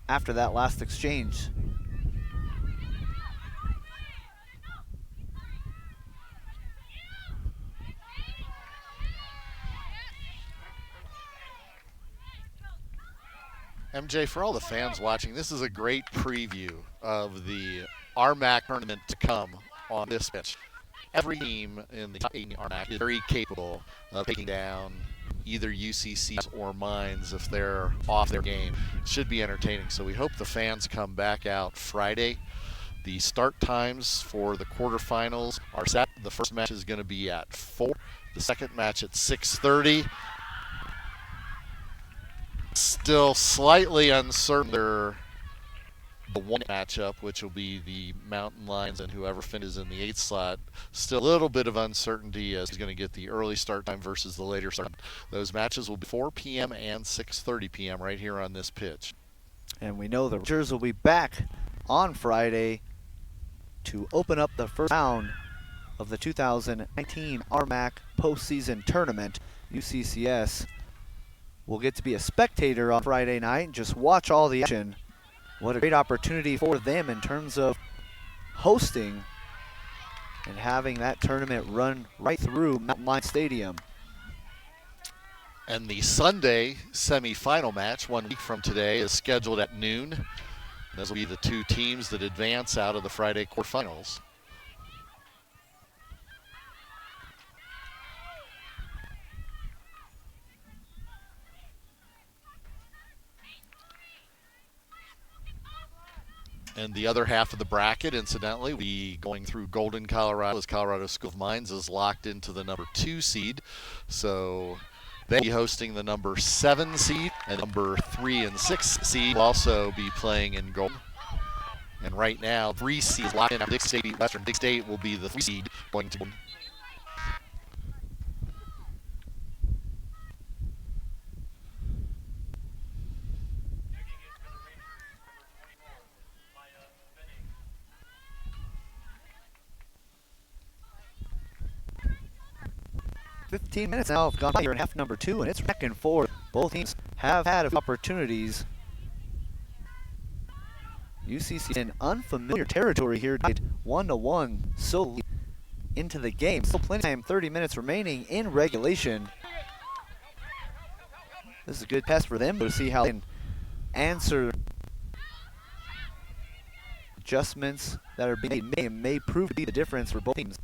after that last exchange. MJ, for all the fans watching, this is a great preview of the RMAC tournament to come on this pitch. Every team in the top 8 in the RMAC is very capable of taking down either UCCS or Mines if they're off their game. It should be entertaining, so we hope the fans come back out Friday. The start times for the quarterfinals are set. The first match is going to be at 4, the second match at 6:30. Still slightly uncertain the one matchup, which will be the Mountain Lions and whoever finishes in the 8th slot. Still a little bit of uncertainty as he's going to get the early start time versus the later start time. Those matches will be 4 p.m. and 6:30 p.m. right here on this pitch. And we know the Rangers will be back on Friday to open up the first round of the 2019 RMAC postseason tournament. UCCS will get to be a spectator on Friday night and just watch all the action. What a great opportunity for them in terms of hosting and having that tournament run right through Mountain Lion Stadium. And the Sunday semifinal match 1 week from today is scheduled at noon. Those will be the 2 teams that advance out of the Friday quarterfinals. And the other half of the bracket, incidentally, will be going through Golden, Colorado, as Colorado School of Mines is locked into the number 2 seed. So they'll be hosting the number 7 seed, and number 3 and 6 seed will also be playing in Golden. And right now, 3 seeds locked in. Dix State beat Western. Dix State will be the 3 seed going to Golden. Minutes now have gone by here in half number 2, and it's back and forth. Both teams have had opportunities. UCCS in unfamiliar territory here, 1-1 so into the game. Still plenty of time, 30 minutes remaining in regulation. This is a good test for them to see how they can answer adjustments that are being made and may prove to be the difference for both teams.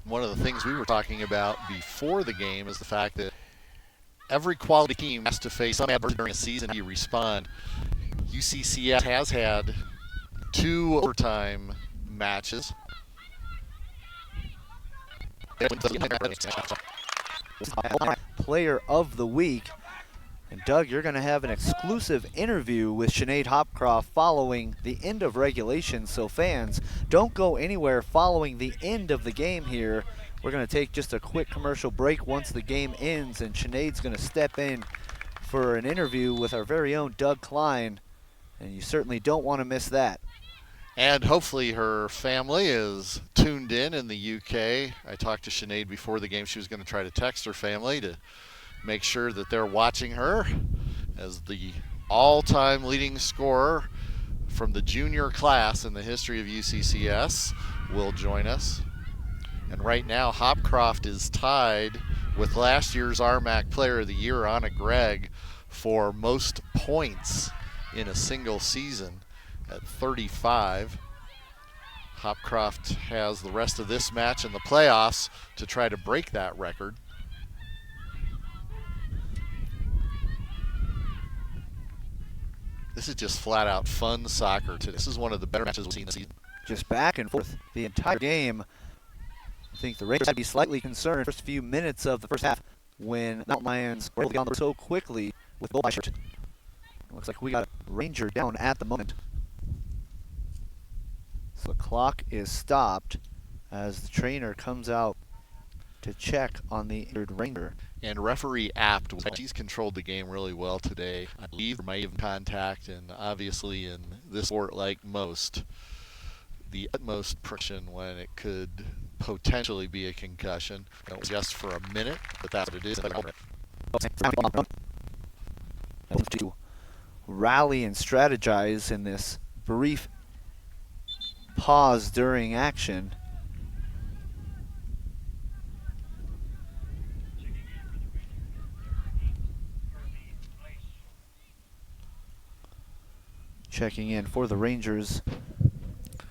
One of the things we were talking about before the game is the fact that every quality team has to face some adversity during a season to respond. UCCS has had 2 overtime matches. Player of the week. And Doug, you're going to have an exclusive interview with Sinead Hopcroft following the end of regulation. So fans, don't go anywhere following the end of the game here. We're going to take just a quick commercial break once the game ends, and Sinead's going to step in for an interview with our very own Doug Klein. And you certainly don't want to miss that. And hopefully her family is tuned in the UK. I talked to Sinead before the game. She was going to try to text her family to make sure that they're watching her as the all-time leading scorer from the junior class in the history of UCCS will join us. And right now, Hopcroft is tied with last year's RMAC Player of the Year, Anna Gregg, for most points in a single season at 35. Hopcroft has the rest of this match in the playoffs to try to break that record. This is just flat out fun soccer today. This is one of the better matches we've seen this season. Just back and forth the entire game. I think the Rangers had to be slightly concerned in the first few minutes of the first half when Mountain Lions were able to get on the board so quickly with goal by Shirt. Looks like we got a Ranger down at the moment. So the clock is stopped as the trainer comes out to check on the injured Ranger. And referee Apt, she's controlled the game really well today. I believe there might have been contact, and obviously in this sport, like most, the utmost friction when it could potentially be a concussion. It was just for a minute, but that's what it is. To rally and strategize in this brief pause during action. Checking in for the Rangers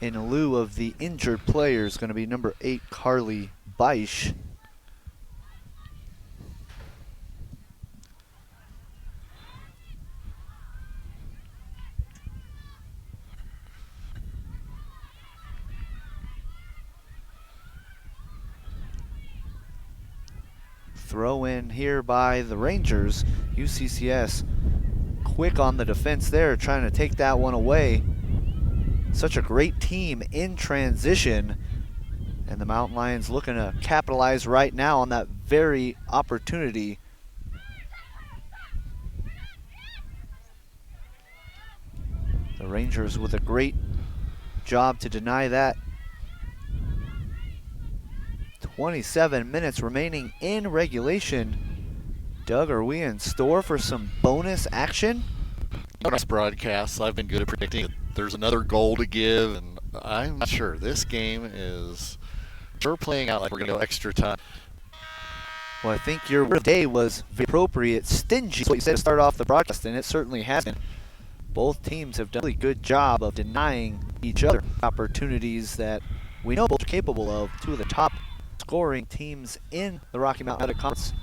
in lieu of the injured player is going to be number 8, Carly Beisch. Throw in here by the Rangers. UCCS quick on the defense there, trying to take that one away. Such a great team in transition, and the Mountain Lions looking to capitalize right now on that very opportunity. The Rangers with a great job to deny that. 27 minutes remaining in regulation. Doug, are we in store for some bonus action? Bonus broadcasts, I've been good at predicting that there's another goal to give, and I'm not sure. This game is sure playing out like we're going to go extra time. Well, I think your word of the day was very appropriate. Stingy is what you said to start off the broadcast, and it certainly has been. Both teams have done a really good job of denying each other opportunities that we know both are capable of. Two of the top scoring teams in the Rocky Mountain Athletic Conference,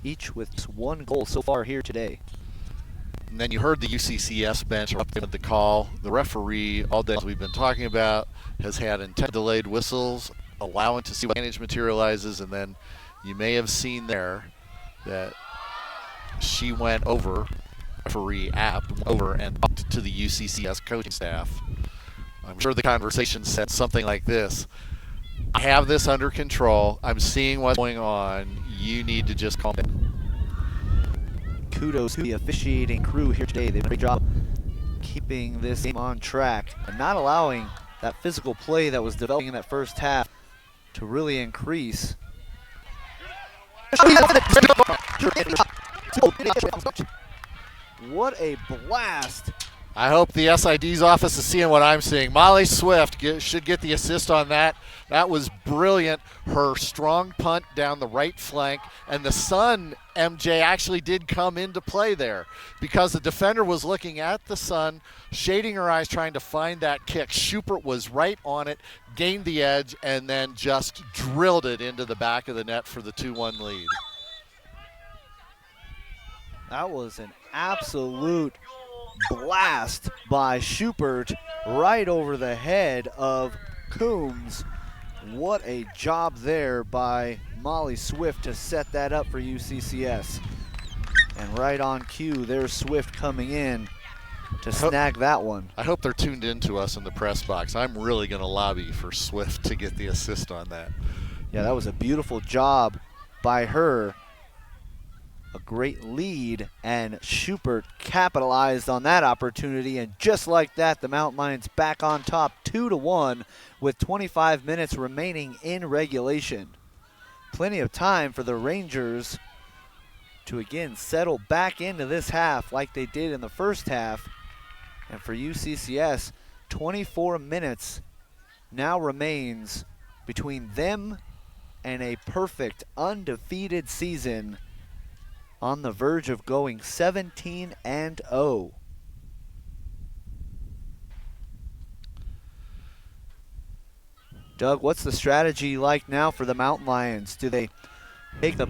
each with just one goal so far here today. And then you heard the UCCS bench up with the call. The referee, all day as we've been talking about, has had intent delayed whistles, allowing to see what advantage materializes, and then you may have seen there that she went over referee app over and talked to the UCCS coaching staff. I'm sure the conversation said something like this: I have this under control. I'm seeing what's going on. You need to just calm down. Kudos to the officiating crew here today. They did a great job keeping this game on track and not allowing that physical play that was developing in that first half to really increase. What a blast. I hope the SID's office is seeing what I'm seeing. Molly Swift should get the assist on that. That was brilliant. Her strong punt down the right flank. And the Sun, MJ, actually did come into play there because the defender was looking at the Sun, shading her eyes, trying to find that kick. Schubert was right on it, gained the edge, and then just drilled it into the back of the net for the 2-1 lead. That was an absolute blast by Schubert right over the head of Coombs. What a job there by Molly Swift to set that up for UCCS. And right on cue, there's Swift coming in to snag that one. I hope they're tuned in to us in the press box. I'm really going to lobby for Swift to get the assist on that. Yeah, that was a beautiful job by her. A great lead, and Schubert capitalized on that opportunity, and just like that, the Mountain Lions back on top 2-1 with 25 minutes remaining in regulation. Plenty of time for the Rangers to again settle back into this half like they did in the first half, and for UCCS, 24 minutes now remains between them and a perfect undefeated season on the verge of going 17-0. Doug, what's the strategy like now for the Mountain Lions? Do they take the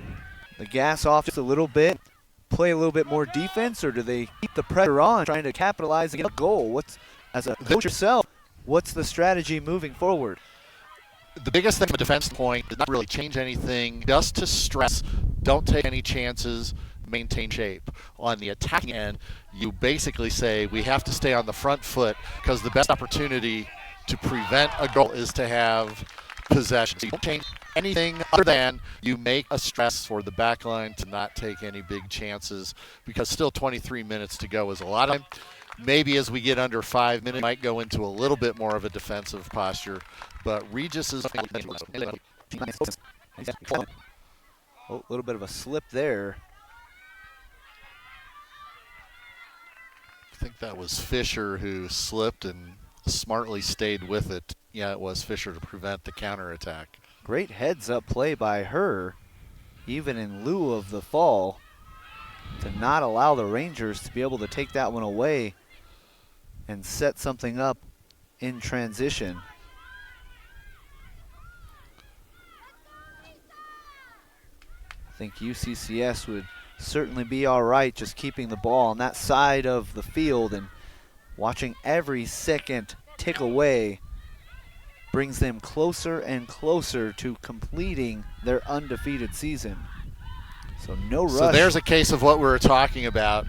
gas off just a little bit, play a little bit more defense, or do they keep the pressure on, trying to capitalize and get a goal? As a coach yourself, what's the strategy moving forward? The biggest thing from a defense point did not really change anything, just to stress, don't take any chances, maintain shape. On the attacking end, you basically say we have to stay on the front foot because the best opportunity to prevent a goal is to have possession. So you don't change anything other than you make a stress for the back line to not take any big chances, because still 23 minutes to go is a lot of time. Maybe as we get under 5 minutes, might go into a little bit more of a defensive posture. But Regis is... Oh, a little bit of a slip there. I think that was Fisher who slipped and smartly stayed with it. Yeah, it was Fisher to prevent the counterattack. Great heads-up play by her, even in lieu of the fall, to not allow the Rangers to be able to take that one away and set something up in transition. I think UCCS would certainly be all right just keeping the ball on that side of the field, and watching every second tick away brings them closer and closer to completing their undefeated season. So no rush. So there's a case of what we were talking about.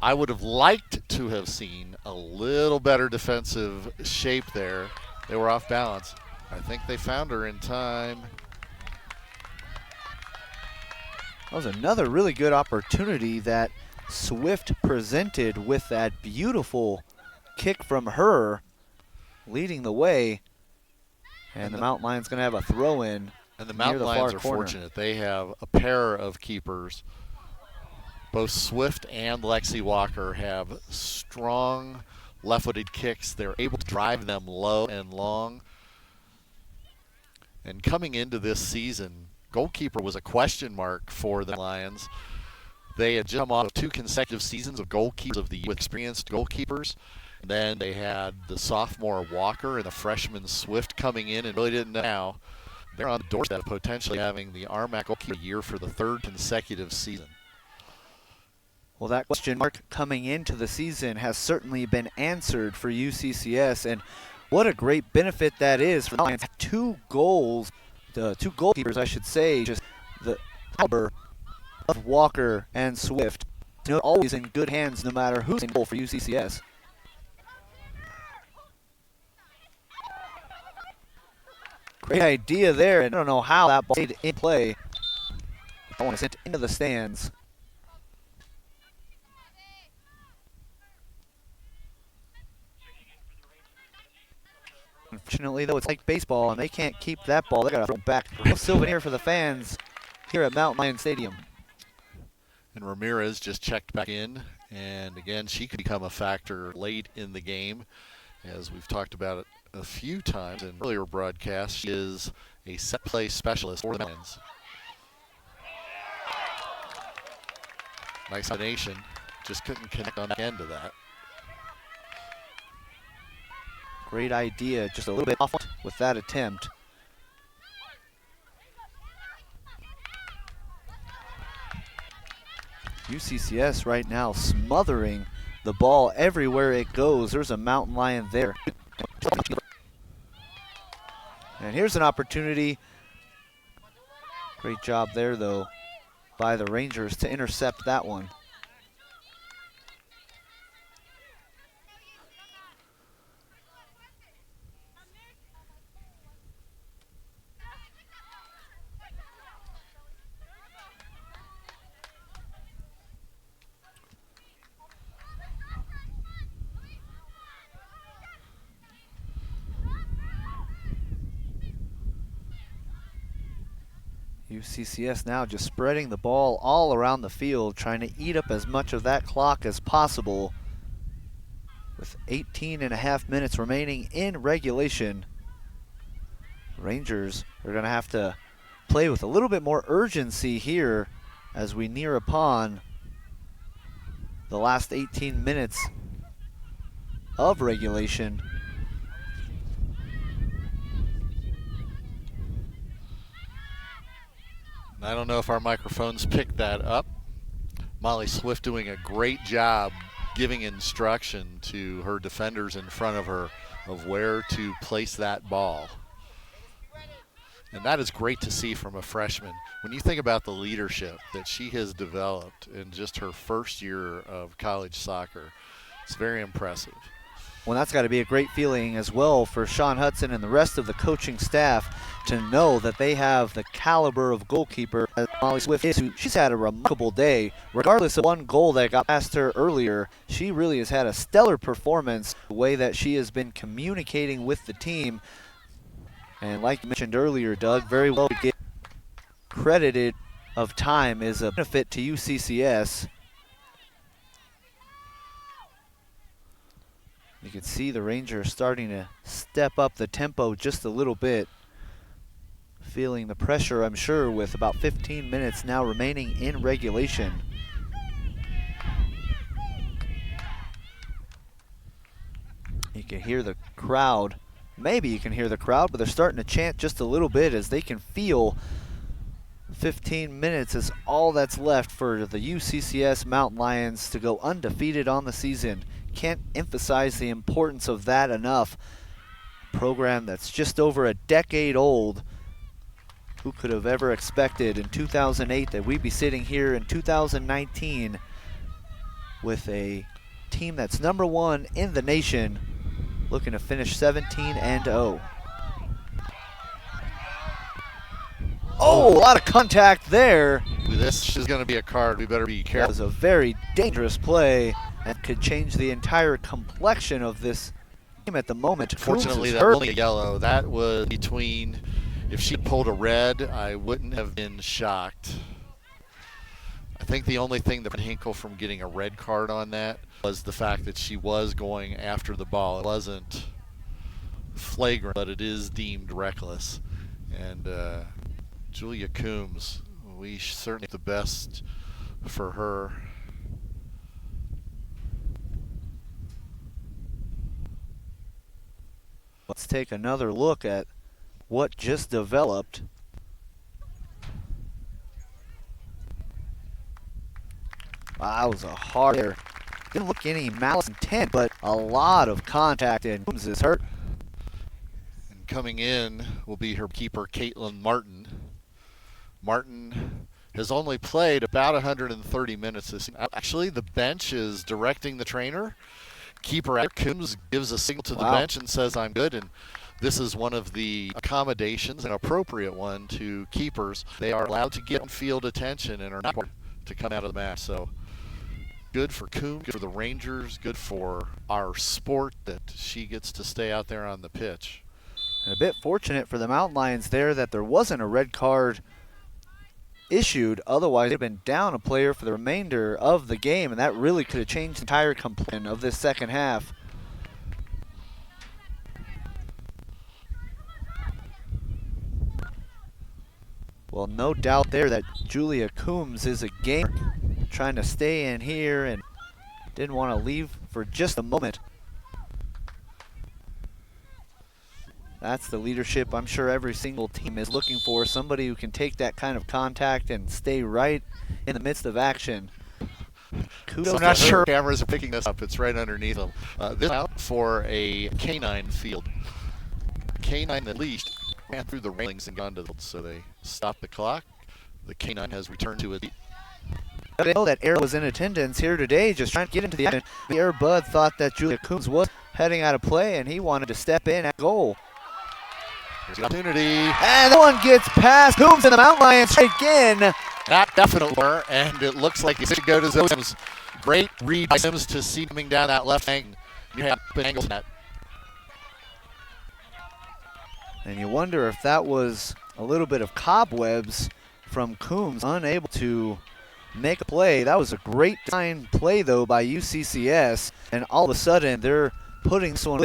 I would have liked to have seen a little better defensive shape there. They were off balance. I think they found her in time. That was another really good opportunity that Swift presented with that beautiful kick from her, leading the way. And the Mountain Lions going to have a throw-in. And the Mountain Lions are fortunate. They have a pair of keepers. Both Swift and Lexi Walker have strong left-footed kicks. They're able to drive them low and long. And coming into this season, goalkeeper was a question mark for the Lions. They had just come off 2 consecutive seasons of goalkeepers of the year with experienced goalkeepers. And then they had the sophomore Walker and the freshman Swift coming in, and really didn't know now. They're on the doorstep of potentially having the RMAC goalkeeper year for the 3rd consecutive season. Well, that question mark coming into the season has certainly been answered for UCCS, and what a great benefit that is for the Lions. Two goals, the two goalkeepers, I should say, just the caliber of Walker and Swift. You know, always in good hands no matter who's in goal for UCCS. Great idea there, and I don't know how that ball stayed in play. I want to send it into the stands. Unfortunately, though, it's like baseball, and they can't keep that ball. They got to throw it back. Real souvenir for the fans here at Mountain Lion Stadium. And Ramirez just checked back in, and again, she could become a factor late in the game. As we've talked about it a few times in earlier broadcasts, she is a set play specialist for the Lions. Nice combination, just couldn't connect on the end of that. Great idea, just a little bit off with that attempt. UCCS right now smothering the ball everywhere it goes. There's a Mountain Lion there. And here's an opportunity. Great job there, though, by the Rangers to intercept that one. UCCS now just spreading the ball all around the field, trying to eat up as much of that clock as possible. With 18.5 minutes remaining in regulation, Rangers are going to have to play with a little bit more urgency here as we near upon the last 18 minutes of regulation. I don't know if our microphones picked that up. Molly Swift doing a great job giving instruction to her defenders in front of her of where to place that ball. And that is great to see from a freshman. When you think about the leadership that she has developed in just her first year of college soccer, it's very impressive. Well, that's got to be a great feeling as well for Sean Hudson and the rest of the coaching staff to know that they have the caliber of goalkeeper as Molly Swift is. She's had a remarkable day. Regardless of one goal that got past her earlier, she really has had a stellar performance, the way that she has been communicating with the team. And like you mentioned earlier, Doug, very well to get credited of time is a benefit to UCCS. You can see the Rangers starting to step up the tempo just a little bit. Feeling the pressure, I'm sure, with about 15 minutes now remaining in regulation. You can hear the crowd. Maybe you can hear the crowd, but they're starting to chant just a little bit as they can feel 15 minutes is all that's left for the UCCS Mountain Lions to go undefeated on the season. Can't emphasize the importance of that enough. A program that's just over a decade old. Who could have ever expected in 2008 that we'd be sitting here in 2019 with a team that's #1 in the nation, looking to finish 17-0. Oh, a lot of contact there. This is going to be a card. We better be That careful. was a very dangerous play and could change the entire complexion of this game at the moment. Fortunately, Coombs is that was hurt. only a yellow. That was between, if she pulled a red, I wouldn't have been shocked. I think the only thing that prevented Hinkle from getting a red card on that was the fact that she was going after the ball. It wasn't flagrant, but it is deemed reckless. And Julia Coombs, we certainly the best for her. Let's take another look at what just developed. Wow, that was a hard error. Didn't look any malice intent, but a lot of contact, and Coombs is hurt. And coming in will be her keeper, Caitlin Martin. Martin has only played about 130 minutes this season. Actually, the bench is directing the trainer. Keeper Coombs gives a signal to the bench and says, I'm good. And this is one of the accommodations, an appropriate one to keepers. They are allowed to get field attention and are not required to come out of the match. So good for Coombs, good for the Rangers, good for our sport that she gets to stay out there on the pitch. And a bit fortunate for the Mountain Lions there that there wasn't a red card issued. Otherwise, they'd have been down a player for the remainder of the game, and that really could have changed the entire complexion of this second half. Well, no doubt there that Julia Coombs is a gamer, trying to stay in here and didn't want to leave for just a moment. That's the leadership I'm sure every single team is looking for, somebody who can take that kind of contact and stay right in the midst of action. Kudos so I'm to not her. sure cameras are picking this up. It's right underneath them. This is out for a canine field. Canine at least ran through the railings and gone to the field, so they stopped the clock. The canine has returned to its seat. I know that Air was in attendance here today, just trying to get into the action. The Air Bud thought that Julia Coombs was heading out of play, and he wanted to step in at goal. Here's the opportunity. And that one gets past Coombs, and the Mountain Lions again. That definitely were, and it looks like it should go to Sims. Great read by Sims to see coming down that left wing. You have an angle net. And you wonder if that was a little bit of cobwebs from Coombs, unable to make a play. That was a great design play, though, by UCCS, and all of a sudden they're putting this one.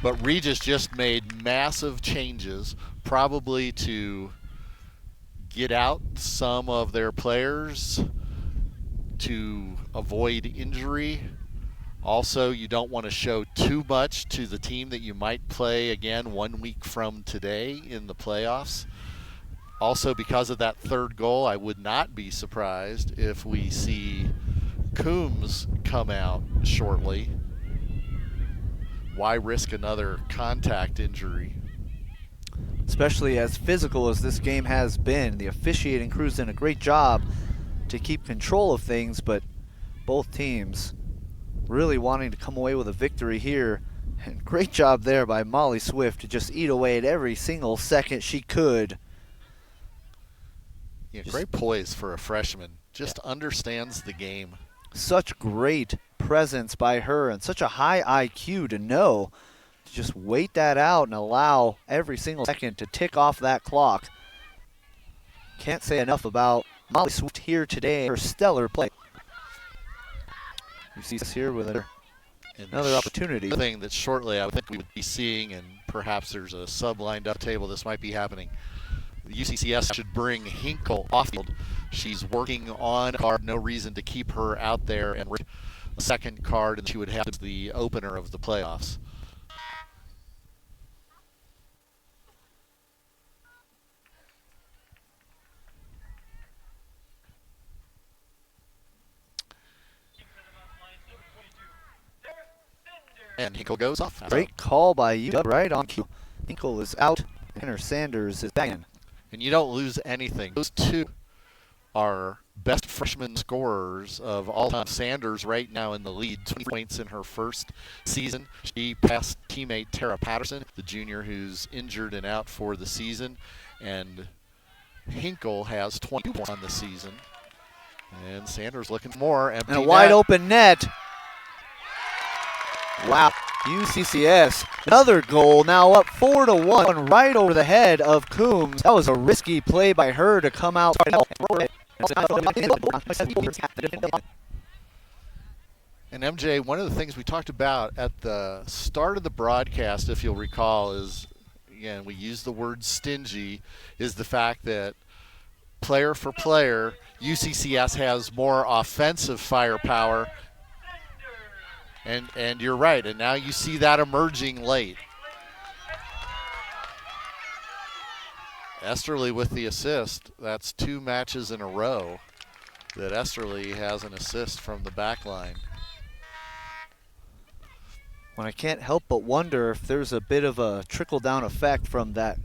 But Regis just made massive changes, probably to get out some of their players to avoid injury. Also, you don't want to show too much to the team that you might play again 1 week from today in the playoffs. Also, because of that third goal, I would not be surprised if we see Coombs come out shortly. Why risk another contact injury? Especially as physical as this game has been. The officiating crew's done a great job to keep control of things, but both teams really wanting to come away with a victory here. And great job there by Molly Swift to just eat away at every single second she could. Yeah, great poise for a freshman. Just understands the game. Such great presence by her and such a high IQ to know to just wait that out and allow every single second to tick off that clock. Can't say enough about Molly Swift here today, her stellar play. You see us here with another opportunity. The thing that shortly I would think we would be seeing, and perhaps there's a sub lined up table, this might be happening. The UCCS should bring Hinkle off field. She's working on a card, no reason to keep her out there, and a second card, and she would have the opener of the playoffs. And Hinkle goes off. Great call by you, right on cue. Hinkle is out, and Henner Sanders is back in. And you don't lose anything. Those two are best freshman scorers of all time. Sanders right now in the lead, 20 points in her first season. She passed teammate Tara Patterson, the junior who's injured and out for the season. And Hinkle has 20 points on the season. And Sanders looking for more. Empty And a wide net. open net. Wow, UCCS, another goal, now up 4-1, right over the head of Coombs. That was a risky play by her to come out. And MJ, one of the things we talked about at the start of the broadcast, if you'll recall, is, again, we use the word stingy, is the fact that player for player, UCCS has more offensive firepower. And you're right. And now you see that emerging late. Esterly with the assist. That's 2 matches in a row that Esterly has an assist from the back line. When I can't help but wonder if there's a bit of a trickle-down effect from that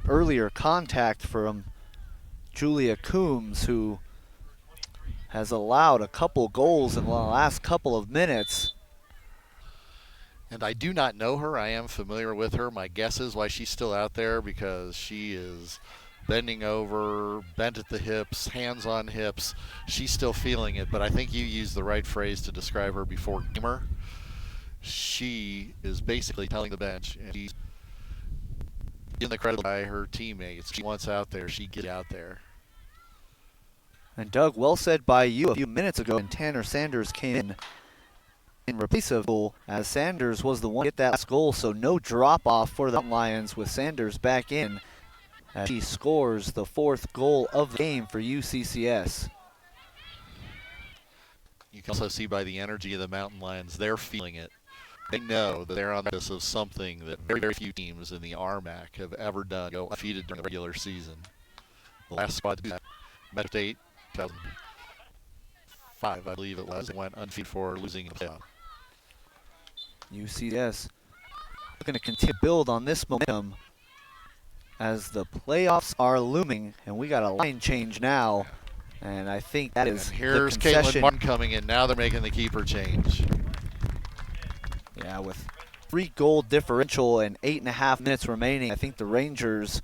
earlier contact from Julia Coombs, who has allowed a couple goals in the last couple of minutes. And I do not know her. I am familiar with her. My guess is why she's still out there, because she is bending over, bent at the hips, hands on hips. She's still feeling it, but I think you used the right phrase to describe her before gamer. She is basically telling the bench, and she's given the credit by her teammates. She wants out there, she gets out there. And Doug, well said by you a few minutes ago, and Tanner Sanders came in replace of goal, as Sanders was the one to get that last goal, so no drop-off for the Lions with Sanders back in as she scores the 4th goal of the game for UCCS. You can also see by the energy of the Mountain Lions, they're feeling it. They know that they're on this of something that very, very few teams in the RMAC have ever done, go undefeated during the regular season. The last squad to do that, Metro State, 2005, I believe it was, went undefeated for losing in the playoff. UCCS looking to continue to build on this momentum as the playoffs are looming, and we got a line change now, and I think that is and here's the concession. Caitlin Martin coming in. Now they're making the keeper change. Yeah, with 3-goal differential and 8.5 minutes remaining, I think the Rangers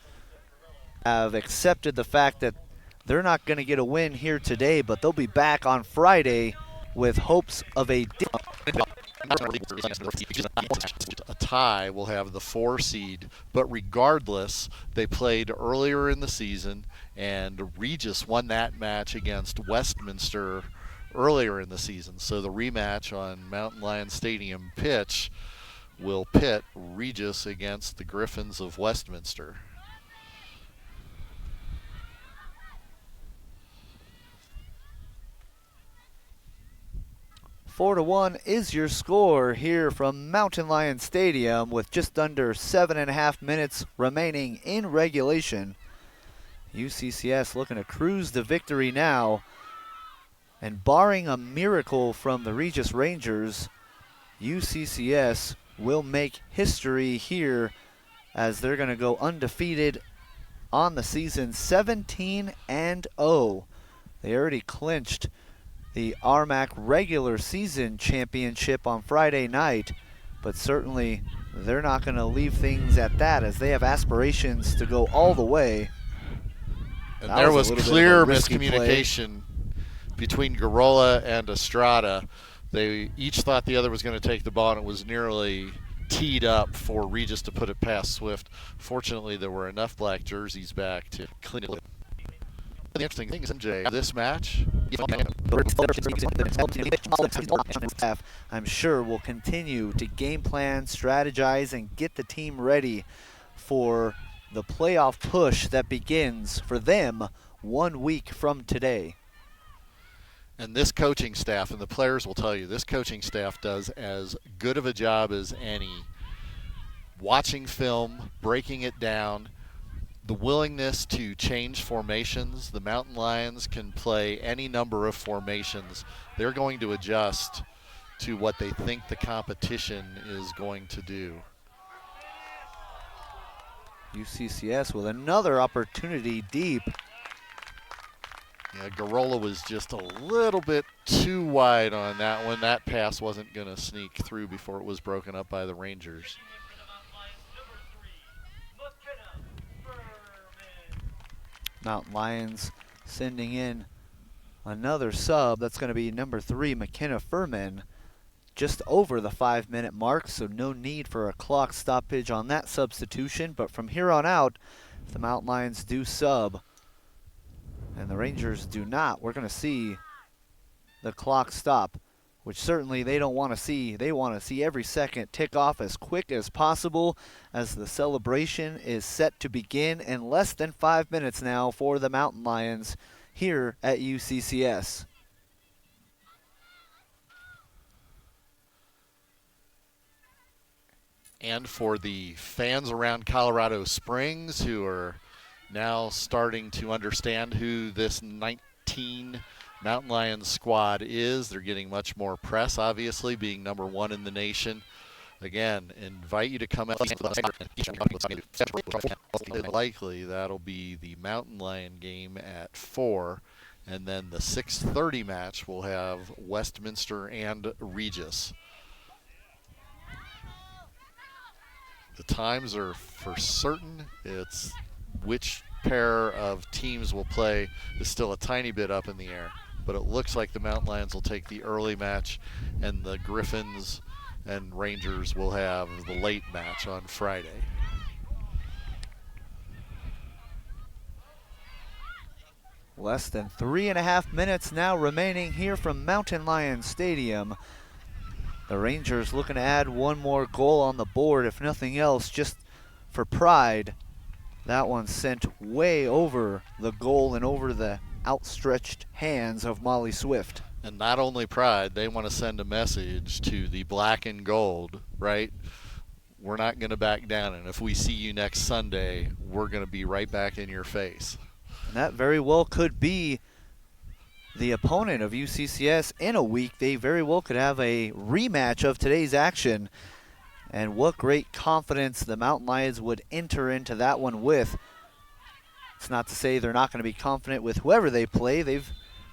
have accepted the fact that they're not going to get a win here today, but they'll be back on Friday with hopes of a tie will have the 4 seed, but regardless, they played earlier in the season, and Regis won that match against Westminster earlier in the season. So the rematch on Mountain Lion Stadium pitch will pit Regis against the Griffins of Westminster. Four to 1 is your score here from Mountain Lion Stadium with just under 7.5 minutes remaining in regulation. UCCS looking to cruise the victory now. And barring a miracle from the Regis Rangers, UCCS will make history here as they're going to go undefeated on the season, 17-0. They already clinched the RMAC regular season championship on Friday night, but certainly they're not going to leave things at that as they have aspirations to go all the way. And there was clear miscommunication between Garola and Estrada. They each thought the other was going to take the ball, and it was nearly teed up for Regis to put it past Swift. Fortunately, there were enough black jerseys back to clean it. The interesting thing is, MJ, this match, I'm sure will continue to game plan, strategize, and get the team ready for the playoff push that begins for them 1 week from today. And this coaching staff, and the players will tell you, this coaching staff does as good of a job as any. Watching film, breaking it down, the willingness to change formations. The Mountain Lions can play any number of formations. They're going to adjust to what they think the competition is going to do. UCCS with another opportunity deep. Yeah, Garola was just a little bit too wide on that one. That pass wasn't going to sneak through before it was broken up by the Rangers. Mountain Lions sending in another sub. That's going to be number 3, McKenna Furman, just over the 5-minute mark, so no need for a clock stoppage on that substitution. But from here on out, if the Mountain Lions do sub and the Rangers do not, we're going to see the clock stop, which certainly they don't want to see. They want to see every second tick off as quick as possible as the celebration is set to begin in less than 5 minutes now for the Mountain Lions here at UCCS. And for the fans around Colorado Springs who are now starting to understand who this 19 Mountain Lions squad is, they're getting much more press, obviously, being number one in the nation. Again, invite you to come out. Likely that'll be the Mountain Lion game at 4, and then the 6:30 match will have Westminster and Regis. The times are for certain. It's which pair of teams will play is still a tiny bit up in the air, but it looks like the Mountain Lions will take the early match, and the Griffins and Rangers will have the late match on Friday. Less than 3.5 minutes now remaining here from Mountain Lions Stadium. The Rangers looking to add one more goal on the board, if nothing else, just for pride. That one sent way over the goal and over the outstretched hands of Molly Swift. And not only pride, they want to send a message to the black and gold, right? We're not going to back down, and if we see you next Sunday, we're going to be right back in your face. And that very well could be the opponent of UCCS in a week. They very well could have a rematch of today's action. And what great confidence the Mountain Lions would enter into that one with. It's not to say they're not going to be confident with whoever they play. They've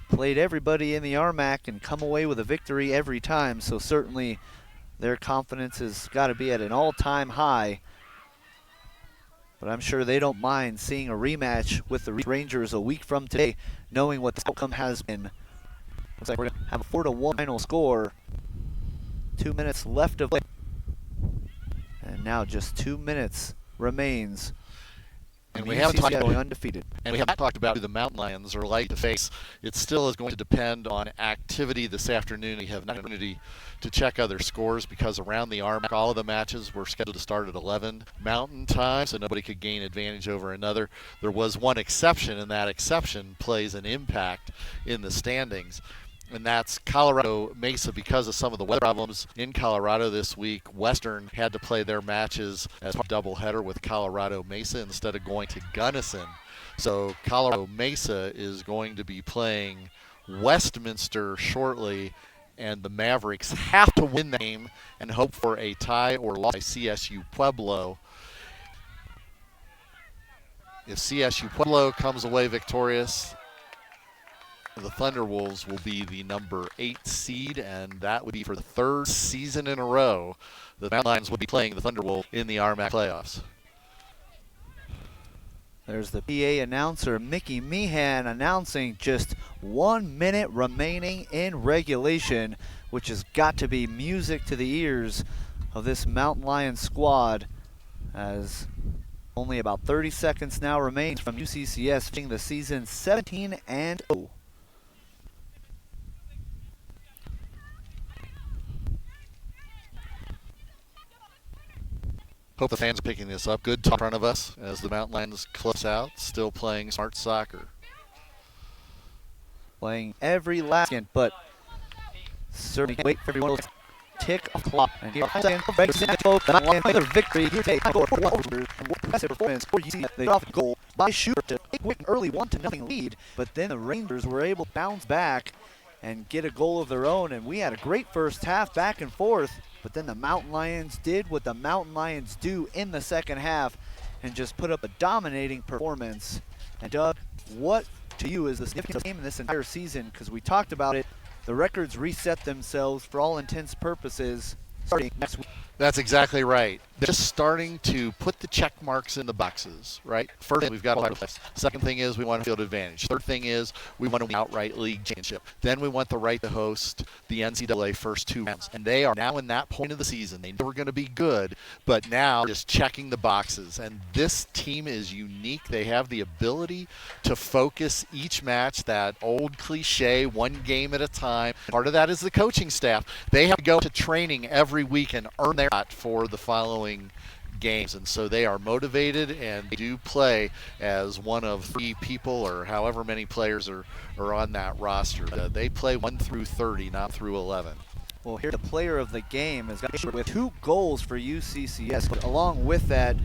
played everybody in the RMAC and come away with a victory every time, so certainly their confidence has got to be at an all-time high. But I'm sure they don't mind seeing a rematch with the Rangers a week from today, knowing what the outcome has been. Looks like we're going to have a 4-1 final score. 2 minutes left of play. And now just 2 minutes remains. And we haven't talked about undefeated. And we haven't talked about who the Mountain Lions are likely to face. It still is going to depend on activity this afternoon. We have an opportunity to check other scores because around the RMAC, all of the matches were scheduled to start at 11 Mountain Time, so nobody could gain advantage over another. There was one exception, and that exception plays an impact in the standings. And that's Colorado Mesa. Because of some of the weather problems in Colorado this week, Western had to play their matches as a doubleheader with Colorado Mesa instead of going to Gunnison. So Colorado Mesa is going to be playing Westminster shortly, and the Mavericks have to win the game and hope for a tie or loss by CSU Pueblo. If CSU Pueblo comes away victorious, the Thunderwolves will be the number 8 seed, and that would be for the 3rd season in a row. The Mountain Lions would be playing the Thunderwolves in the RMAC playoffs. There's the PA announcer, Mickey Meehan, announcing just 1 minute remaining in regulation, which has got to be music to the ears of this Mountain Lions squad, as only about 30 seconds now remains from UCCS finishing the season 17-0. Hope the fans are picking this up. Good talk in front of us as the Mountain Lions close out, still playing smart soccer. Playing every last second, but certainly can't wait for everyone to tick a clock. And here, another victory here today. Impressive performance for UCCS. They got off the goal by Shooter to take an early 1-0 lead, but then the Rangers were able to bounce back and get a goal of their own, and we had a great first half back and forth, but then the Mountain Lions did what the Mountain Lions do in the second half and just put up a dominating performance. And Doug, what to you is the significant game in this entire season? Because we talked about it, the records reset themselves for all intents and purposes starting next week. That's exactly right. They're just starting to put the check marks in the boxes, right? First thing, we've got a lot of place. Second thing is we want a field advantage. Third thing is we want to win outright league championship. Then we want the right to host the NCAA first 2 rounds. And they are now in that point of the season. They were going to be good, but now just checking the boxes. And this team is unique. They have the ability to focus each match, that old cliche, one game at a time. Part of that is the coaching staff. They have to go to training every week and earn their spot for the following games, and so they are motivated and do play as one of 3 people or however many players are on that roster. They play 1 through 30, not through 11. Well, here the player of the game has got with 2 goals for UCCS, but along with that,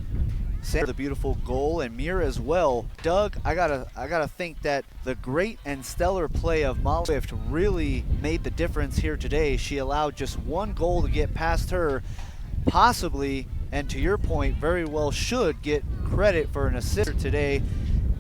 Sam, the beautiful goal, and Mira as well. Doug, I gotta think that the great and stellar play of Molly Swift really made the difference here today. She allowed just 1 goal to get past her, possibly, and to your point, very well should get credit for an assist today,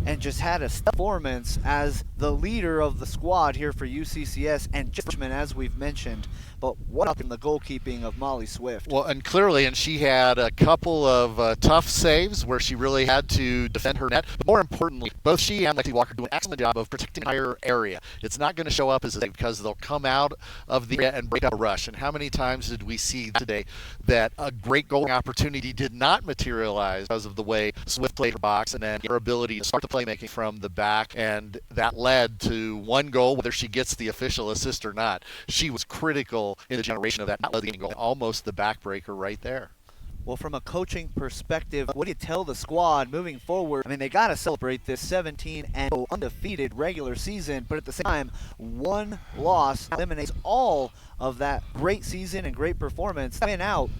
and just had a performance as the leader of the squad here for UCCS and Judgment, as we've mentioned. But what up in the goalkeeping of Molly Swift? Well, and clearly, and she had a couple of tough saves where she really had to defend her net. But more importantly, both she and Lexi Walker do an excellent job of protecting the entire area. It's not going to show up as a save because they'll come out of the area and break up a rush. And how many times did we see today that a great goal opportunity did not materialize because of the way Swift played her box and then her ability to start the playmaking from the back, and that led to 1 goal, whether she gets the official assist or not. She was critical in the generation of that, not letting goal, almost the backbreaker right there. Well, from a coaching perspective, what do you tell the squad moving forward? I mean, they got to celebrate this 17-0 undefeated regular season, but at the same time, 1 loss eliminates all of that great season and great performance and out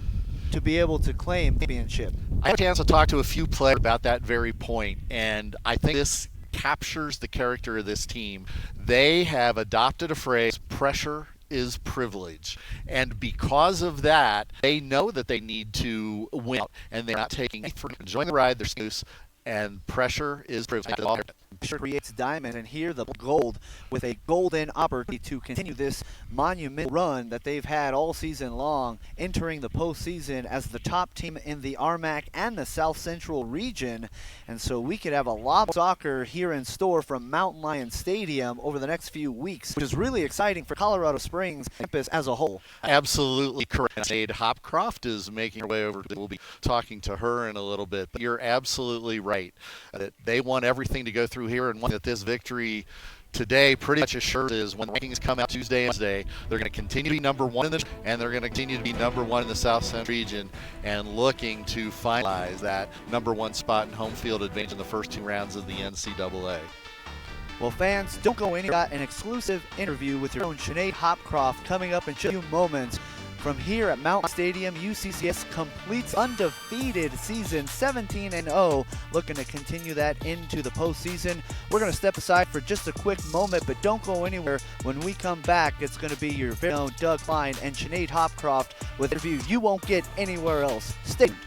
to be able to claim championship. I had a chance to talk to a few players about that very point, and I think this captures the character of this team. They have adopted a phrase, pressure is privilege. And because of that, they know that they need to win out, and they're not taking anything for enjoying the ride, their snooze, and pressure is privilege. Pressure creates diamond, and here the gold with a golden opportunity to continue this monumental run that they've had all season long, entering the postseason as the top team in the RMAC and the South Central region. And so we could have a lot of soccer here in store from Mountain Lion Stadium over the next few weeks, which is really exciting for Colorado Springs campus as a whole. Absolutely correct. Jade Hopcroft is making her way over. We'll be talking to her in a little bit. But you're absolutely right. That they want everything to go through here, and one that this victory today pretty much assures is when the rankings come out Tuesday and Wednesday, they're going to continue to be number 1 in the and they're going to continue to be number 1 in the South Central region, and looking to finalize that number 1 spot in home field advantage in the first 2 rounds of the NCAA. Well, fans, don't go anywhere. Got an exclusive interview with your own Sinead Hopcroft coming up in just a few moments. From here at Mountain Stadium, UCCS completes undefeated season 17-0, looking to continue that into the postseason. We're going to step aside for just a quick moment, but don't go anywhere. When we come back, it's going to be your very own Doug Klein and Sinead Hopcroft with an interview you won't get anywhere else. Stay tuned.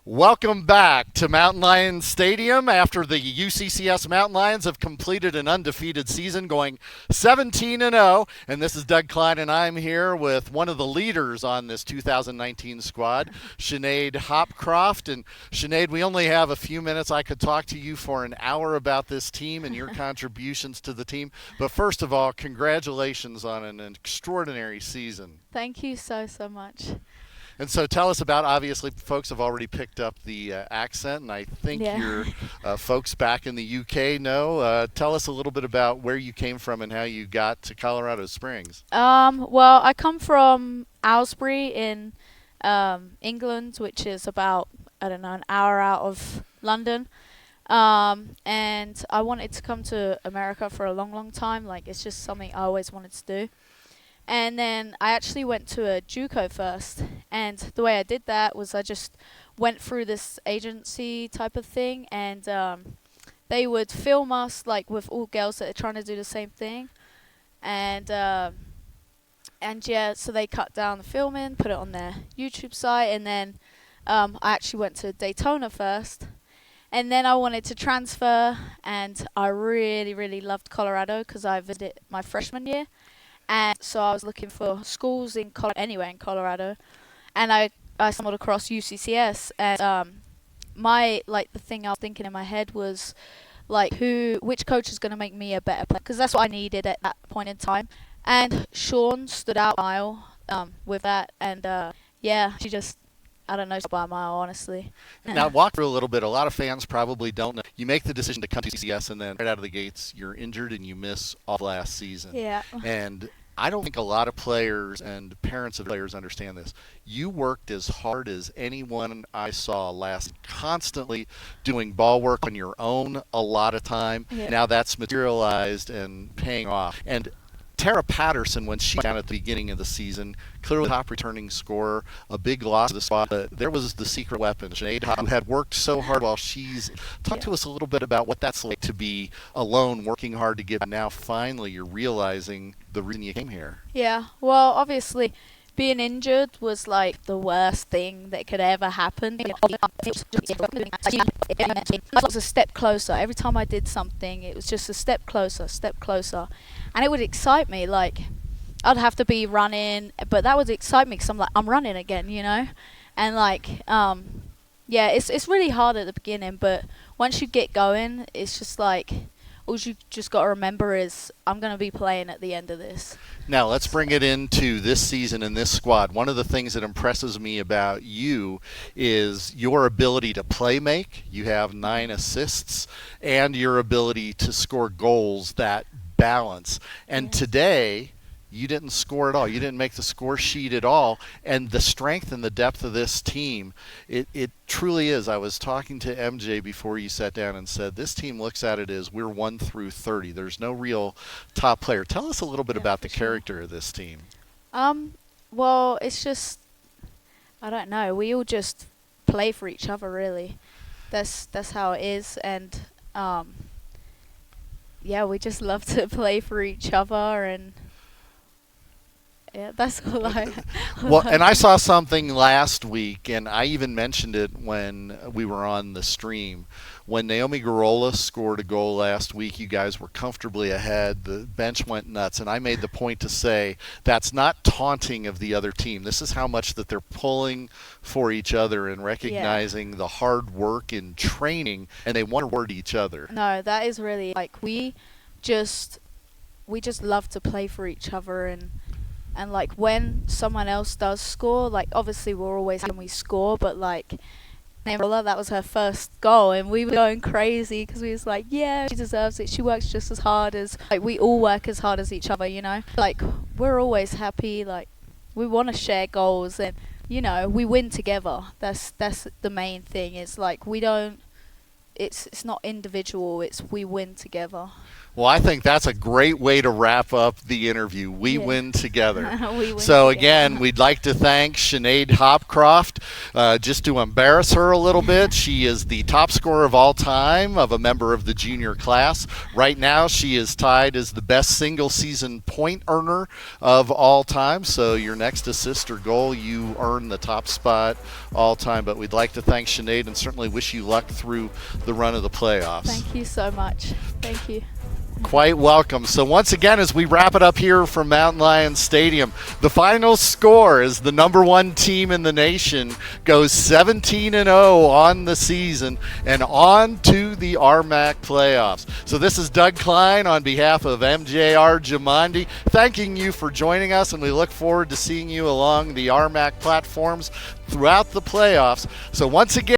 Welcome back to Mountain Lion Stadium after the UCCS Mountain Lions have completed an undefeated season going 17-0. And this is Doug Klein, and I'm here with one of the leaders on this 2019 squad, Sinead Hopcroft. And Sinead, we only have a few minutes. I could talk to you for an hour about this team and your contributions to the team. But first of all, congratulations on an extraordinary season. Thank you so And much. so tell us about, obviously, folks have already picked up the accent, and I think your folks back in the UK know. Tell us a little bit about where you came from and how you got to Colorado Springs. Well, I come from Aylesbury in England, which is about, an hour out of London. And I wanted to come to America for a long, long time. Like, it's just something I always wanted to do. And then I actually went to a JUCO first, and the way I did that was I just went through this agency type of thing, and they would film us like with all girls that are trying to do the same thing, and yeah, so they cut down the filming, put it on their YouTube site, and then I actually went to Daytona first, And then I wanted to transfer, and I really, really loved Colorado because I visited my freshman year. And so I was looking for schools in anywhere in Colorado, and I stumbled across UCCS. And the thing I was thinking in my head was like, which coach is going to make me a better player? Because that's what I needed at that point in time. And Sean stood out a mile with that, and she just, I don't know, by a mile, honestly. Now, walk through a little bit. A lot of fans probably don't know. You make the decision to come to UCCS, and then right out of the gates, you're injured and you miss all of last season. Yeah. And I don't think a lot of players and parents of players understand this. You worked as hard as anyone I saw last, constantly doing ball work on your own a lot of time. Yeah. Now that's materialized and paying off. And Tara Patterson, when she was down at the beginning of the season, clearly top returning scorer, a big loss to the squad. But there was the secret weapon, Sinead, who had worked so hard while she's. Talk to us a little bit about what that's like to be alone, working hard to get. Now finally, you're realizing the reason you came here. Yeah, well, obviously, being injured was like the worst thing that could ever happen. It was a step closer. Every time I did something, it was just a step closer, and it would excite me. Like, I'd have to be running, but that would excite me because I'm like, I'm running again, you know, and like, it's really hard at the beginning, but once you get going, it's just like, all you just got to remember is I'm going to be playing at the end of this. Now, let's bring it into this season and this squad. One of the things that impresses me about you is your ability to play make. You have 9 assists, and your ability to score goals, that balance. And today, you didn't score at all. You didn't make the score sheet at all. And the strength and the depth of this team, it truly is. I was talking to MJ before you sat down and said, this team looks at it as we're 1 through 30. There's no real top player. Tell us a little bit about the character of this team. Well, it's just, I don't know. We all just play for each other, really. That's how it is. And, we just love to play for each other, and yeah, that's all I. Well, and I saw something last week, and I even mentioned it when we were on the stream. When Naomi Garola scored a goal last week, you guys were comfortably ahead. The bench went nuts, and I made the point to say that's not taunting of the other team. This is how much that they're pulling for each other and recognizing the hard work in training, and they want to reward each other. No, that is really, like, we just love to play for each other, and like when someone else does score, like obviously we're always when we score, but like that was her first goal, and we were going crazy because we was like, yeah, she deserves it. She works just as hard as, like, we all work as hard as each other, you know. Like, we're always happy. Like, we want to share goals, and you know, we win together. That's the main thing. It's like we don't. It's not individual. It's we win together. Well, I think that's a great way to wrap up the interview. We win together. We win so, together. Again, we'd like to thank Sinead Hopcroft. Just to embarrass her a little bit, she is the top scorer of all time of a member of the junior class. Right now, she is tied as the best single-season point earner of all time. So your next assist or goal, you earn the top spot all time. But we'd like to thank Sinead and certainly wish you luck through the run of the playoffs. Thank you so much. Thank you. Quite welcome. So once again, as we wrap it up here from Mountain Lions Stadium, the final score is the number 1 team in the nation goes 17-0 on the season and on to the RMAC playoffs. So this is Doug Klein on behalf of MJR Jamandi, thanking you for joining us, and we look forward to seeing you along the RMAC platforms throughout the playoffs. So once again,